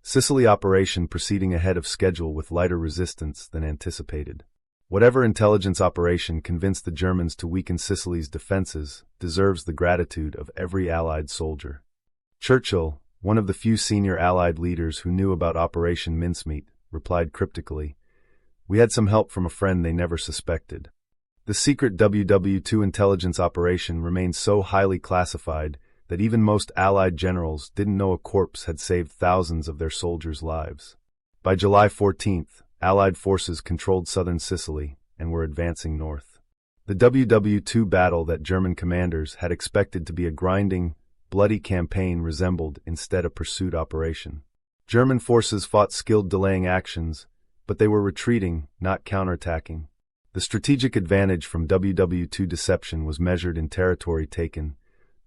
Sicily operation proceeding ahead of schedule with lighter resistance than anticipated. Whatever intelligence operation convinced the Germans to weaken Sicily's defenses deserves the gratitude of every Allied soldier. Churchill, one of the few senior Allied leaders who knew about Operation Mincemeat, replied cryptically, "We had some help from a friend they never suspected." The secret WW2 intelligence operation remained so highly classified that even most Allied generals didn't know a corpse had saved thousands of their soldiers' lives. By July 14th, Allied forces controlled southern Sicily and were advancing north. The WW2 battle that German commanders had expected to be a grinding, bloody campaign resembled instead a pursuit operation. German forces fought skilled delaying actions, but they were retreating, not counterattacking. The strategic advantage from WW2 deception was measured in territory taken,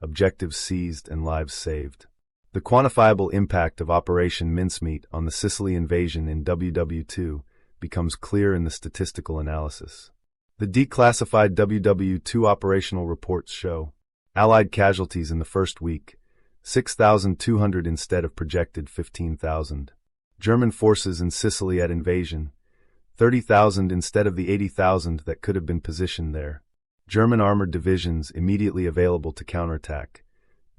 objectives seized, and lives saved. The quantifiable impact of Operation Mincemeat on the Sicily invasion in WW2 becomes clear in the statistical analysis. The declassified WW2 operational reports show Allied casualties in the first week, 6,200 instead of projected 15,000. German forces in Sicily at invasion, 30,000 instead of the 80,000 that could have been positioned there. German armored divisions immediately available to counterattack,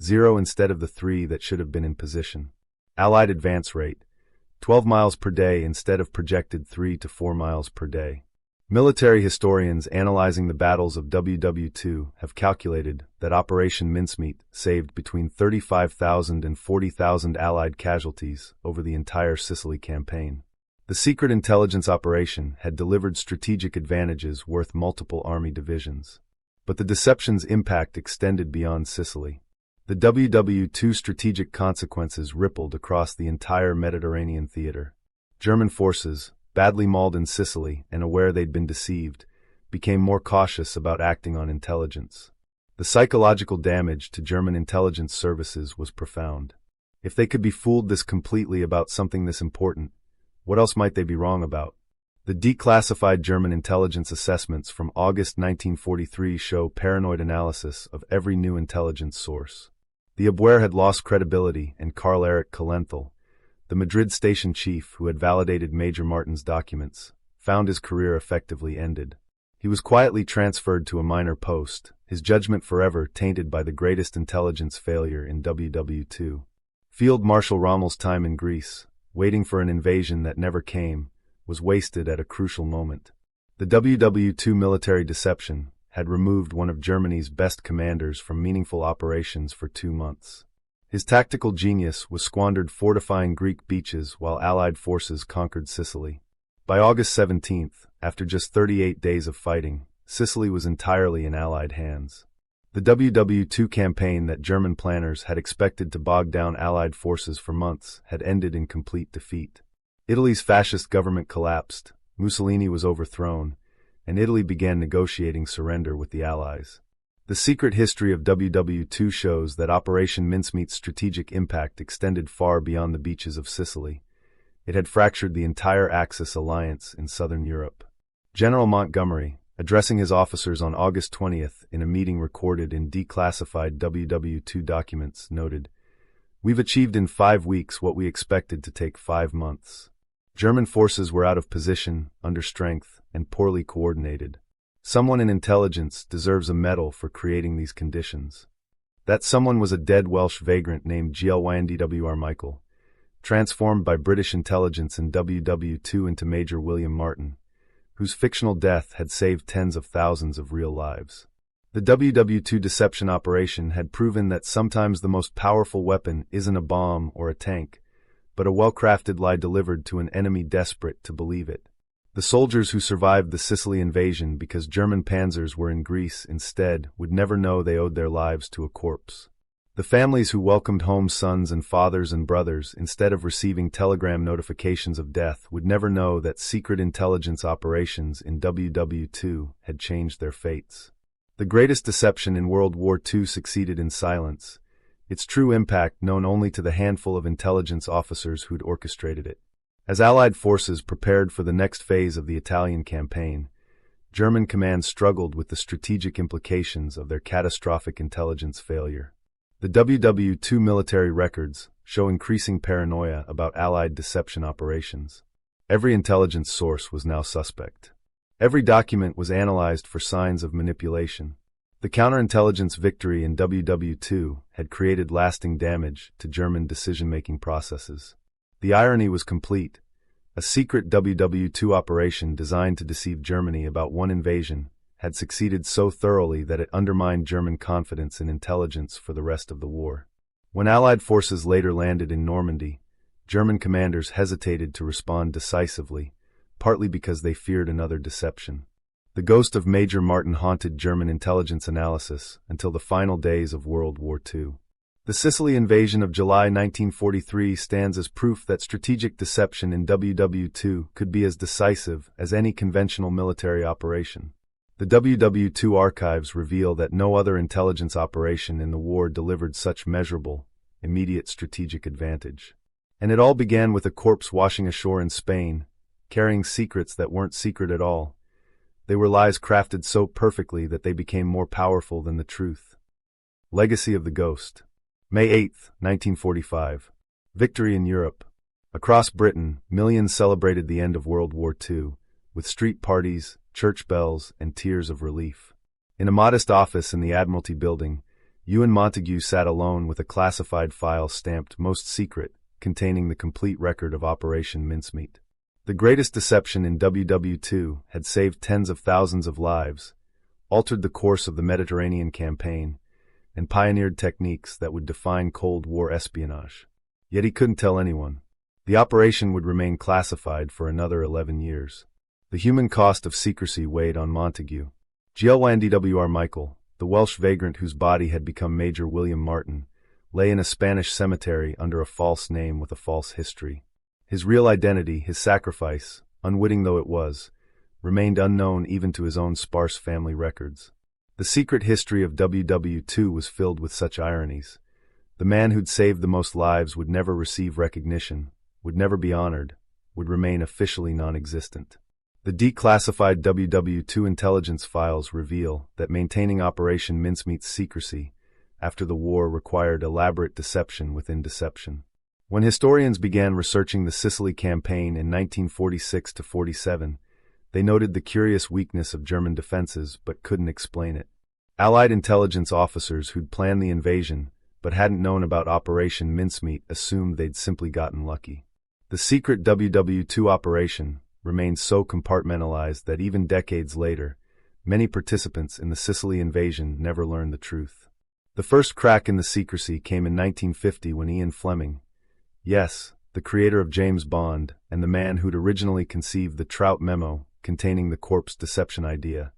0 instead of the 3 that should have been in position. Allied advance rate, 12 miles per day instead of projected 3 to 4 miles per day. Military historians analyzing the battles of WW2 have calculated that Operation Mincemeat saved between 35,000 and 40,000 Allied casualties over the entire Sicily campaign. The secret intelligence operation had delivered strategic advantages worth multiple army divisions. But the deception's impact extended beyond Sicily. The WW2 strategic consequences rippled across the entire Mediterranean theater. German forces, badly mauled in Sicily and aware they'd been deceived, became more cautious about acting on intelligence. The psychological damage to German intelligence services was profound. If they could be fooled this completely about something this important, what else might they be wrong about? The declassified German intelligence assessments from August 1943 show paranoid analysis of every new intelligence source. The Abwehr had lost credibility, and Karl Erich Kalenthal, the Madrid station chief who had validated Major Martin's documents, found his career effectively ended. He was quietly transferred to a minor post, his judgment forever tainted by the greatest intelligence failure in WW2. Field Marshal Rommel's time in Greece, waiting for an invasion that never came, was wasted at a crucial moment. The WW2 military deception had removed one of Germany's best commanders from meaningful operations for 2 months. His tactical genius was squandered fortifying Greek beaches while Allied forces conquered Sicily. By August 17th, after just 38 days of fighting, Sicily was entirely in Allied hands. The WW2 campaign that German planners had expected to bog down Allied forces for months had ended in complete defeat. Italy's fascist government collapsed, Mussolini was overthrown, and Italy began negotiating surrender with the Allies. The secret history of WW2 shows that Operation Mincemeat's strategic impact extended far beyond the beaches of Sicily. It had fractured the entire Axis alliance in southern Europe. General Montgomery, addressing his officers on August 20th in a meeting recorded in declassified WW2 documents, noted, "We've achieved in 5 weeks what we expected to take 5 months." German forces were out of position, under strength, and poorly coordinated. Someone in intelligence deserves a medal for creating these conditions. That someone was a dead Welsh vagrant named Glynwr Michael, transformed by British intelligence in WW2 into Major William Martin, whose fictional death had saved tens of thousands of real lives. The WW2 deception operation had proven that sometimes the most powerful weapon isn't a bomb or a tank, but a well-crafted lie delivered to an enemy desperate to believe it. The soldiers who survived the Sicily invasion because German panzers were in Greece instead would never know they owed their lives to a corpse. The families who welcomed home sons and fathers and brothers instead of receiving telegram notifications of death would never know that secret intelligence operations in WW2 had changed their fates. The greatest deception in World War II succeeded in silence, its true impact known only to the handful of intelligence officers who'd orchestrated it. As Allied forces prepared for the next phase of the Italian campaign, German command struggled with the strategic implications of their catastrophic intelligence failure. The WW2 military records show increasing paranoia about Allied deception operations. Every intelligence source was now suspect. Every document was analyzed for signs of manipulation. The counterintelligence victory in WW2 had created lasting damage to German decision-making processes. The irony was complete. A secret WW2 operation designed to deceive Germany about one invasion had succeeded so thoroughly that it undermined German confidence in intelligence for the rest of the war. When Allied forces later landed in Normandy, German commanders hesitated to respond decisively, partly because they feared another deception. The ghost of Major Martin haunted German intelligence analysis until the final days of World War II. The Sicily invasion of July 1943 stands as proof that strategic deception in WW2 could be as decisive as any conventional military operation. The WW2 archives reveal that no other intelligence operation in the war delivered such measurable, immediate strategic advantage. And it all began with a corpse washing ashore in Spain, carrying secrets that weren't secret at all. They were lies crafted so perfectly that they became more powerful than the truth. Legacy of the Ghost. May 8, 1945. Victory in Europe. Across Britain, millions celebrated the end of World War II, with street parties, church bells, and tears of relief. In a modest office in the Admiralty building, Ewan Montagu sat alone with a classified file stamped Most Secret, containing the complete record of Operation Mincemeat. The greatest deception in WW2 had saved tens of thousands of lives, altered the course of the Mediterranean campaign, and pioneered techniques that would define Cold War espionage. Yet he couldn't tell anyone. The operation would remain classified for another 11 years. The human cost of secrecy weighed on Montagu. WW2's Michael, the Welsh vagrant whose body had become Major William Martin, lay in a Spanish cemetery under a false name with a false history. His real identity, his sacrifice, unwitting though it was, remained unknown even to his own sparse family records. The secret history of WW2 was filled with such ironies. The man who'd saved the most lives would never receive recognition, would never be honored, would remain officially non-existent. The declassified WW2 intelligence files reveal that maintaining Operation Mincemeat's secrecy after the war required elaborate deception within deception. When historians began researching the Sicily campaign in 1946-47, they noted the curious weakness of German defenses but couldn't explain it. Allied intelligence officers who'd planned the invasion but hadn't known about Operation Mincemeat assumed they'd simply gotten lucky. The secret WW2 operation remained so compartmentalized that even decades later, many participants in the Sicily invasion never learned the truth. The first crack in the secrecy came in 1950 when Ian Fleming, yes, the creator of James Bond and the man who'd originally conceived the Trout memo containing the corpse deception idea,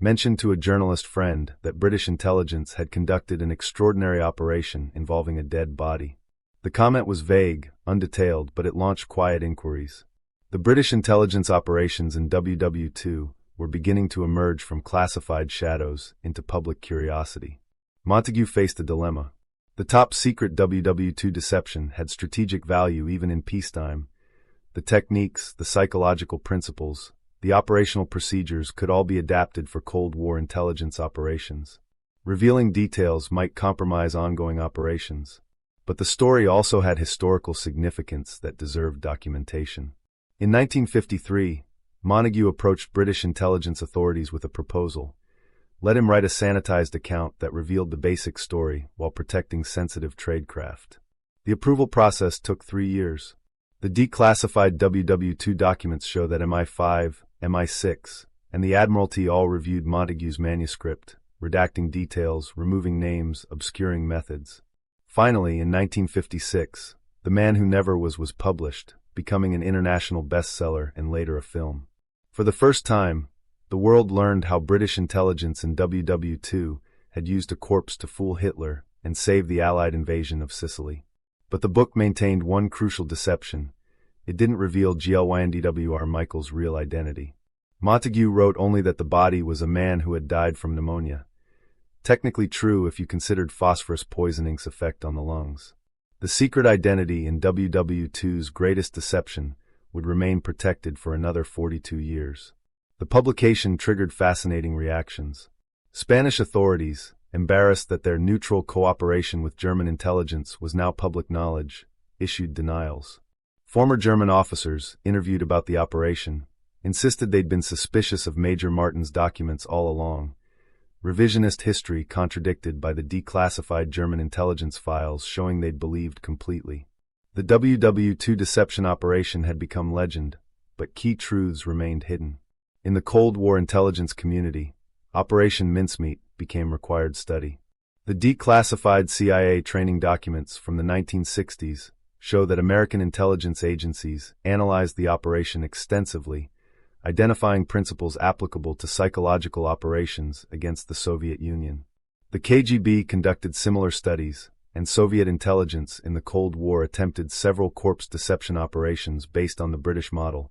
mentioned to a journalist friend that British intelligence had conducted an extraordinary operation involving a dead body. The comment was vague, undetailed, but it launched quiet inquiries. The British intelligence operations in WW2 were beginning to emerge from classified shadows into public curiosity. Montagu faced a dilemma. The top-secret WW2 deception had strategic value even in peacetime. The techniques, the psychological principles, the operational procedures could all be adapted for Cold War intelligence operations. Revealing details might compromise ongoing operations. But the story also had historical significance that deserved documentation. In 1953, Montagu approached British intelligence authorities with a proposal. Let him write a sanitized account that revealed the basic story while protecting sensitive tradecraft. The approval process took 3 years. The declassified WW2 documents show that MI5, MI6, and the Admiralty all reviewed Montagu's manuscript, redacting details, removing names, obscuring methods. Finally, in 1956, The Man Who Never Was published, becoming an international bestseller and later a film. For the first time, the world learned how British intelligence in WW2 had used a corpse to fool Hitler and save the Allied invasion of Sicily. But the book maintained one crucial deception. It didn't reveal WW2's Michael's real identity. Montague wrote only that the body was a man who had died from pneumonia. Technically true if you considered phosphorus poisoning's effect on the lungs. The secret identity in WW2's greatest deception would remain protected for another 42 years. The publication triggered fascinating reactions. Spanish authorities, embarrassed that their neutral cooperation with German intelligence was now public knowledge, issued denials. Former German officers, interviewed about the operation, insisted they'd been suspicious of Major Martin's documents all along. Revisionist history contradicted by the declassified German intelligence files showing they'd believed completely. The WW2 deception operation had become legend, but key truths remained hidden. In the Cold War intelligence community, Operation Mincemeat became required study. The declassified CIA training documents from the 1960s show that American intelligence agencies analyzed the operation extensively, identifying principles applicable to psychological operations against the Soviet Union. The KGB conducted similar studies, and Soviet intelligence in the Cold War attempted several corpse deception operations based on the British model,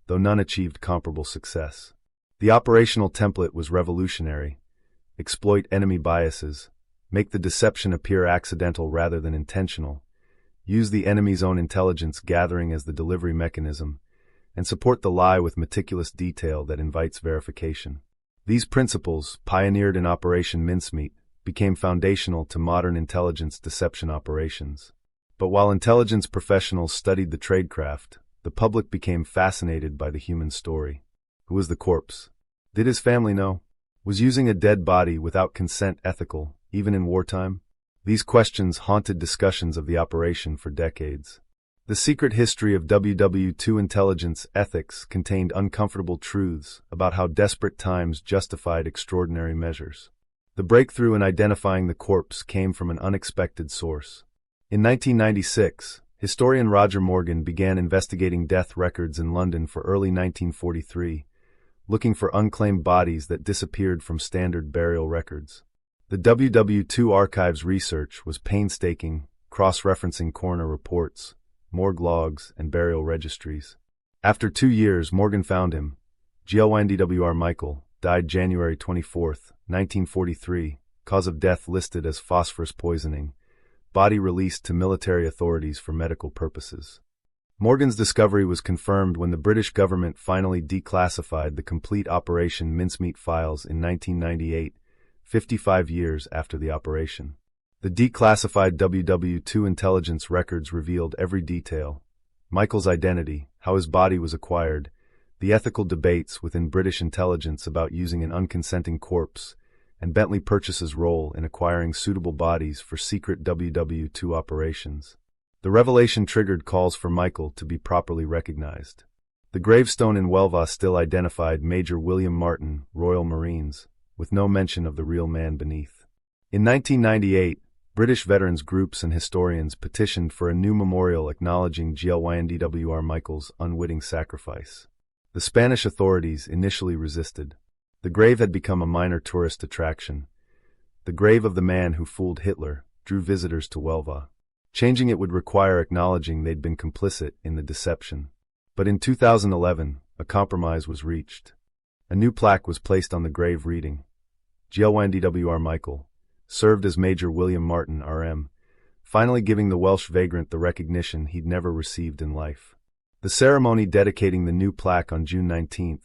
though none achieved comparable success. The operational template was revolutionary: exploit enemy biases, make the deception appear accidental rather than intentional, use the enemy's own intelligence gathering as the delivery mechanism, and support the lie with meticulous detail that invites verification. These principles, pioneered in Operation Mincemeat, became foundational to modern intelligence deception operations. But while intelligence professionals studied the tradecraft, the public became fascinated by the human story. Who was the corpse? Did his family know? Was using a dead body without consent ethical, even in wartime? These questions haunted discussions of the operation for decades. The secret history of WW2 intelligence ethics contained uncomfortable truths about how desperate times justified extraordinary measures. The breakthrough in identifying the corpse came from an unexpected source. In 1996, historian Roger Morgan began investigating death records in London for early 1943, looking for unclaimed bodies that disappeared from standard burial records. The WW2 archives research was painstaking, cross-referencing coroner reports, morgue logs, and burial registries. After 2 years, Morgan found him. WWII Michael, died January 24, 1943, cause of death listed as phosphorus poisoning, body released to military authorities for medical purposes. Morgan's discovery was confirmed when the British government finally declassified the complete Operation Mincemeat files in 1998, 55 years after the operation. The declassified WW2 intelligence records revealed every detail: Michael's identity, how his body was acquired, the ethical debates within British intelligence about using an unconsenting corpse, and Bentley Purchase's role in acquiring suitable bodies for secret WW2 operations. The revelation triggered calls for Michael to be properly recognized. The gravestone in Welva still identified Major William Martin, Royal Marines, with no mention of the real man beneath. In 1998, British veterans groups and historians petitioned for a new memorial acknowledging WWII Michael's unwitting sacrifice. The Spanish authorities initially resisted. The grave had become a minor tourist attraction. The grave of the man who fooled Hitler drew visitors to Welva. Changing it would require acknowledging they'd been complicit in the deception. But in 2011, a compromise was reached. A new plaque was placed on the grave reading, WWII Michael, served as Major William Martin, RM, finally giving the Welsh vagrant the recognition he'd never received in life. The ceremony dedicating the new plaque on June 19,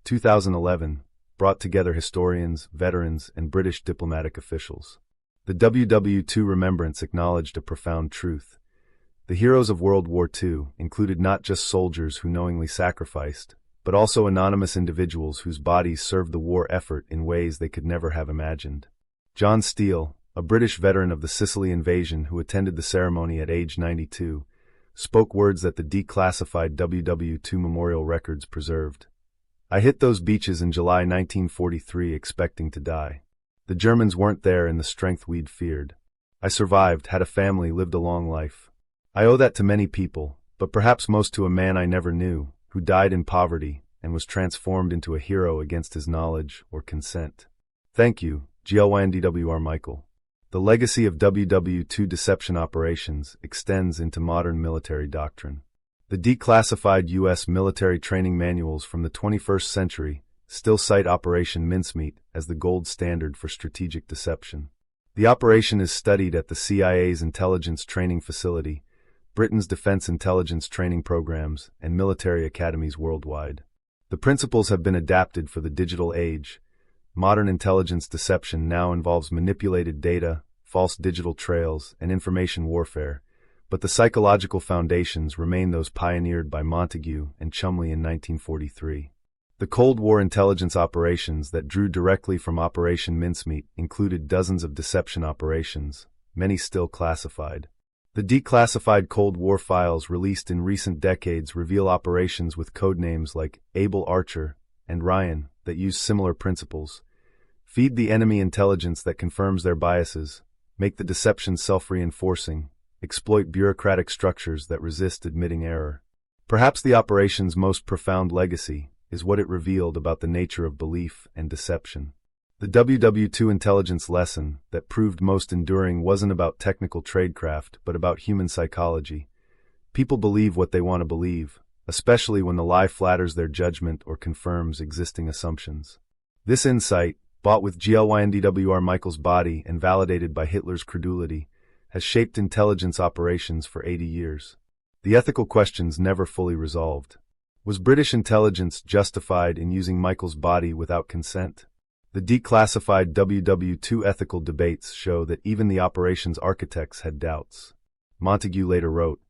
2011, brought together historians, veterans, and British diplomatic officials. The WW2 remembrance acknowledged a profound truth. The heroes of World War II included not just soldiers who knowingly sacrificed, but also anonymous individuals whose bodies served the war effort in ways they could never have imagined. John Steele, a British veteran of the Sicily invasion who attended the ceremony at age 92, spoke words that the declassified WW2 memorial records preserved. "I hit those beaches in July 1943 expecting to die. The Germans weren't there in the strength we'd feared. I survived, had a family, lived a long life. I owe that to many people, but perhaps most to a man I never knew, who died in poverty and was transformed into a hero against his knowledge or consent. Thank you, WWII Michael." The legacy of WW2 deception operations extends into modern military doctrine. The declassified U.S. military training manuals from the 21st century still cite Operation Mincemeat as the gold standard for strategic deception. The operation is studied at the CIA's intelligence training facility, Britain's defense intelligence training programs, and military academies worldwide. The principles have been adapted for the digital age. Modern intelligence deception now involves manipulated data, false digital trails, and information warfare, but the psychological foundations remain those pioneered by Montague and Chumley in 1943. The Cold War intelligence operations that drew directly from Operation Mincemeat included dozens of deception operations, many still classified. The declassified Cold War files released in recent decades reveal operations with codenames like Able Archer and Ryan that use similar principles. Feed the enemy intelligence that confirms their biases, make the deception self-reinforcing, exploit bureaucratic structures that resist admitting error. Perhaps the operation's most profound legacy is what it revealed about the nature of belief and deception. The WW2 intelligence lesson that proved most enduring wasn't about technical tradecraft, but about human psychology. People believe what they want to believe, especially when the lie flatters their judgment or confirms existing assumptions. This insight, bought with GLYNDWR Michael's body and validated by Hitler's credulity, has shaped intelligence operations for 80 years. The ethical questions never fully resolved. Was British intelligence justified in using Michael's body without consent? The declassified WW2 ethical debates show that even the operation's architects had doubts. Montague later wrote,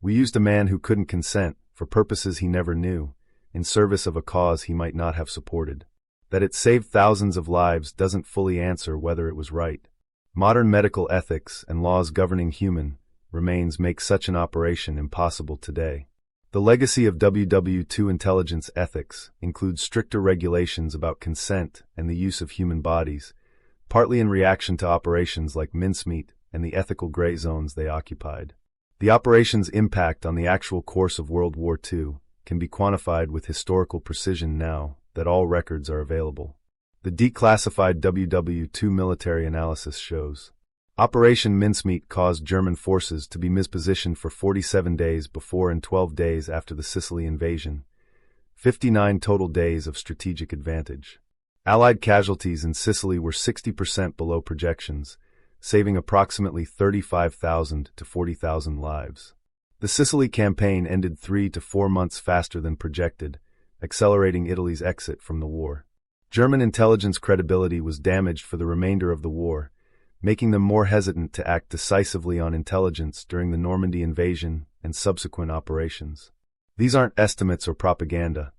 "We used a man who couldn't consent, for purposes he never knew, in service of a cause he might not have supported. That it saved thousands of lives doesn't fully answer whether it was right. Modern medical ethics and laws governing human remains make such an operation impossible today." The legacy of WW2 intelligence ethics includes stricter regulations about consent and the use of human bodies, partly in reaction to operations like Mincemeat and the ethical gray zones they occupied. The operation's impact on the actual course of World War II can be quantified with historical precision now that all records are available. The declassified WW2 military analysis shows Operation Mincemeat caused German forces to be mispositioned for 47 days before and 12 days after the Sicily invasion, 59 total days of strategic advantage. Allied casualties in Sicily were 60% below projections, saving approximately 35,000 to 40,000 lives. The Sicily campaign ended 3 to 4 months faster than projected, accelerating Italy's exit from the war. German intelligence credibility was damaged for the remainder of the war, making them more hesitant to act decisively on intelligence during the Normandy invasion and subsequent operations. These aren't estimates or propaganda.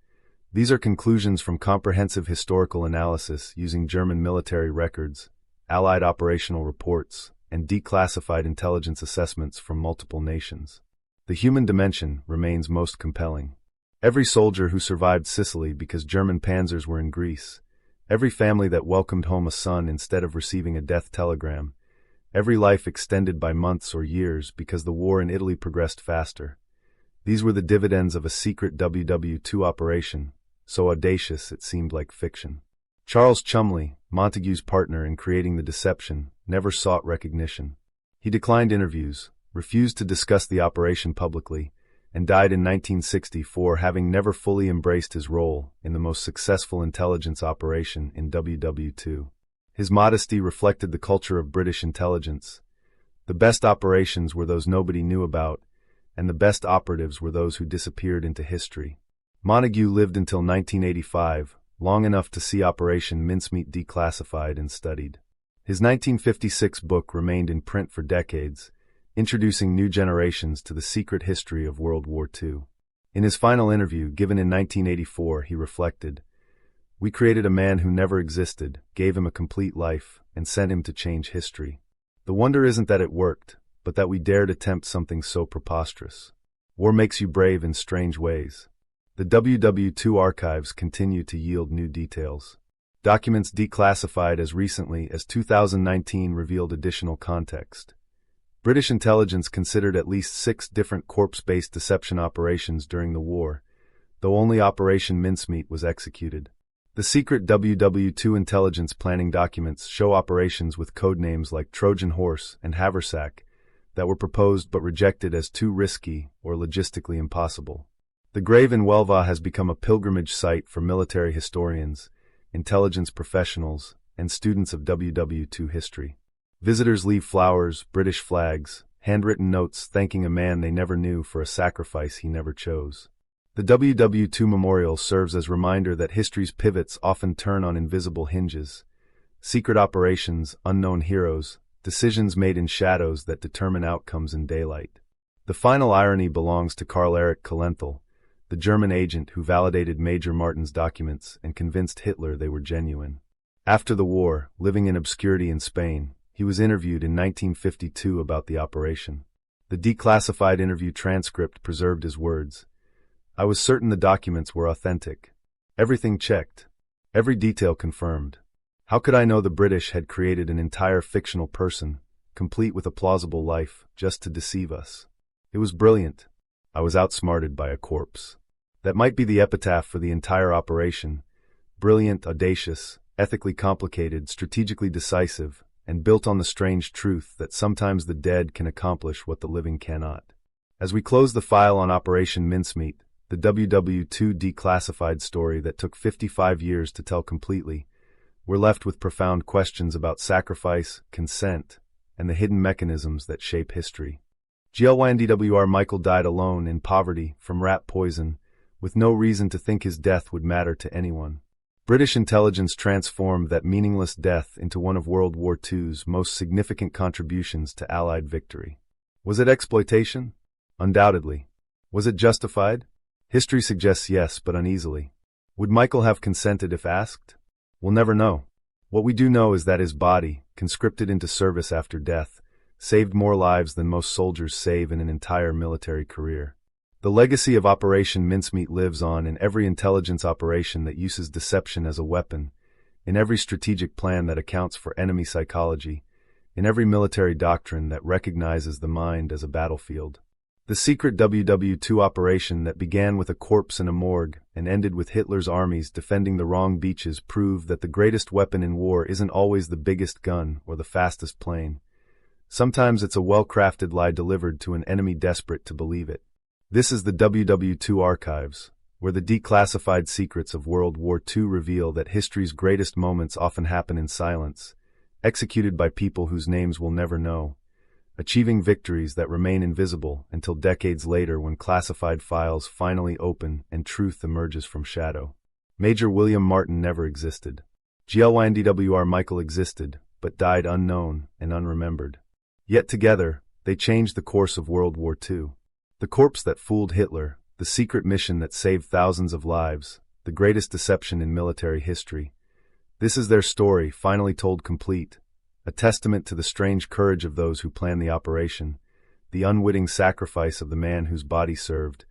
These are conclusions from comprehensive historical analysis using German military records, Allied operational reports, and declassified intelligence assessments from multiple nations. The human dimension remains most compelling. Every soldier who survived Sicily because German panzers were in Greece, every family that welcomed home a son instead of receiving a death telegram, every life extended by months or years because the war in Italy progressed faster. These were the dividends of a secret WW2 operation, so audacious it seemed like fiction. Charles Chumley, Montague's partner in creating the deception, never sought recognition. He declined interviews, refused to discuss the operation publicly, and died in 1964 having never fully embraced his role in the most successful intelligence operation in WW2. His modesty reflected the culture of British intelligence. The best operations were those nobody knew about, and the best operatives were those who disappeared into history. Montague lived until 1985, long enough to see Operation Mincemeat declassified and studied. His 1956 book remained in print for decades, introducing new generations to the secret history of World War II. In his final interview, given in 1984, he reflected, "We created a man who never existed, gave him a complete life, and sent him to change history. The wonder isn't that it worked, but that we dared attempt something so preposterous. War makes you brave in strange ways." The WW2 archives continue to yield new details. Documents declassified as recently as 2019 revealed additional context. British intelligence considered at least 6 different corpse-based deception operations during the war, though only Operation Mincemeat was executed. The secret WW2 intelligence planning documents show operations with codenames like Trojan Horse and Haversack, that were proposed but rejected as too risky or logistically impossible. The grave in Welsh has become a pilgrimage site for military historians, intelligence professionals, and students of WW2 history. Visitors leave flowers, British flags, handwritten notes thanking a man they never knew for a sacrifice he never chose. The WW2 Memorial serves as a reminder that history's pivots often turn on invisible hinges. Secret operations, unknown heroes, decisions made in shadows that determine outcomes in daylight. The final irony belongs to Karl Erich Kalenthal, the German agent who validated Major Martin's documents and convinced Hitler they were genuine. After the war, living in obscurity in Spain, he was interviewed in 1952 about the operation. The declassified interview transcript preserved his words. "I was certain the documents were authentic. Everything checked. Every detail confirmed. How could I know the British had created an entire fictional person, complete with a plausible life, just to deceive us? It was brilliant. I was outsmarted by a corpse." That might be the epitaph for the entire operation. Brilliant, audacious, ethically complicated, strategically decisive, and built on the strange truth that sometimes the dead can accomplish what the living cannot. As we close the file on Operation Mincemeat, the WW2 declassified story that took 55 years to tell completely, we're left with profound questions about sacrifice, consent, and the hidden mechanisms that shape history. WWII Michael died alone in poverty from rat poison, with no reason to think his death would matter to anyone. British intelligence transformed that meaningless death into one of World War II's most significant contributions to Allied victory. Was it exploitation? Undoubtedly. Was it justified? History suggests yes, but uneasily. Would Michael have consented if asked? We'll never know. What we do know is that his body, conscripted into service after death, saved more lives than most soldiers save in an entire military career. The legacy of Operation Mincemeat lives on in every intelligence operation that uses deception as a weapon, in every strategic plan that accounts for enemy psychology, in every military doctrine that recognizes the mind as a battlefield. The secret WW2 operation that began with a corpse in a morgue and ended with Hitler's armies defending the wrong beaches proved that the greatest weapon in war isn't always the biggest gun or the fastest plane. Sometimes it's a well-crafted lie delivered to an enemy desperate to believe it. This is the WW2 archives, where the declassified secrets of World War II reveal that history's greatest moments often happen in silence, executed by people whose names we'll never know, achieving victories that remain invisible until decades later when classified files finally open and truth emerges from shadow. Major William Martin never existed. WWII Michael existed, but died unknown and unremembered. Yet together, they changed the course of World War II. The corpse that fooled Hitler, the secret mission that saved thousands of lives, the greatest deception in military history. This is their story, finally told complete, a testament to the strange courage of those who planned the operation, the unwitting sacrifice of the man whose body served,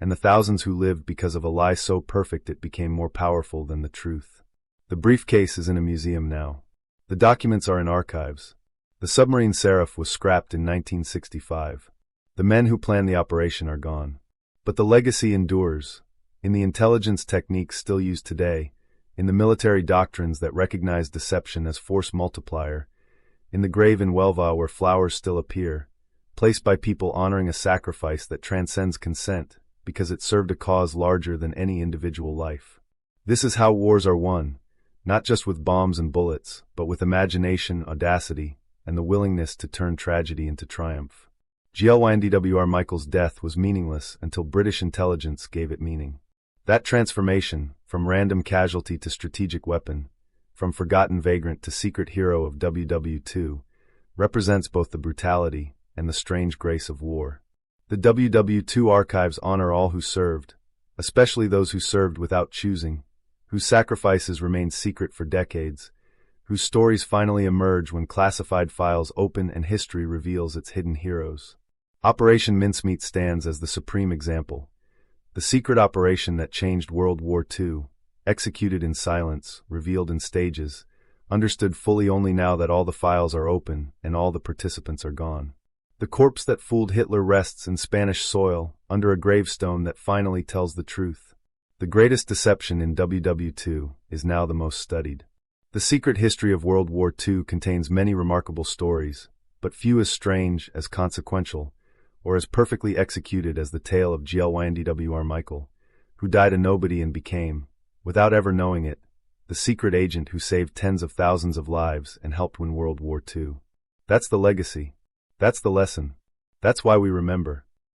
and the thousands who lived because of a lie so perfect it became more powerful than the truth. The briefcase is in a museum now. The documents are in archives. The submarine Seraph was scrapped in 1965. The men who planned the operation are gone. But the legacy endures, in the intelligence techniques still used today, in the military doctrines that recognize deception as force multiplier, in the grave in Welsh where flowers still appear, placed by people honoring a sacrifice that transcends consent because it served a cause larger than any individual life. This is how wars are won, not just with bombs and bullets, but with imagination, audacity, and the willingness to turn tragedy into triumph. WWII Michael's death was meaningless until British intelligence gave it meaning. That transformation, from random casualty to strategic weapon, from forgotten vagrant to secret hero of WW2, represents both the brutality and the strange grace of war. The WW2 archives honor all who served, especially those who served without choosing, whose sacrifices remained secret for decades, whose stories finally emerge when classified files open and history reveals its hidden heroes. Operation Mincemeat stands as the supreme example. The secret operation that changed World War II, executed in silence, revealed in stages, understood fully only now that all the files are open and all the participants are gone. The corpse that fooled Hitler rests in Spanish soil, under a gravestone that finally tells the truth. The greatest deception in WW2 is now the most studied. The secret history of World War II contains many remarkable stories, but few as strange, as consequential, or as perfectly executed as the tale of GLYNDWR Michael, who died a nobody and became, without ever knowing it, the secret agent who saved tens of thousands of lives and helped win World War II. That's the legacy. That's the lesson. That's why we remember.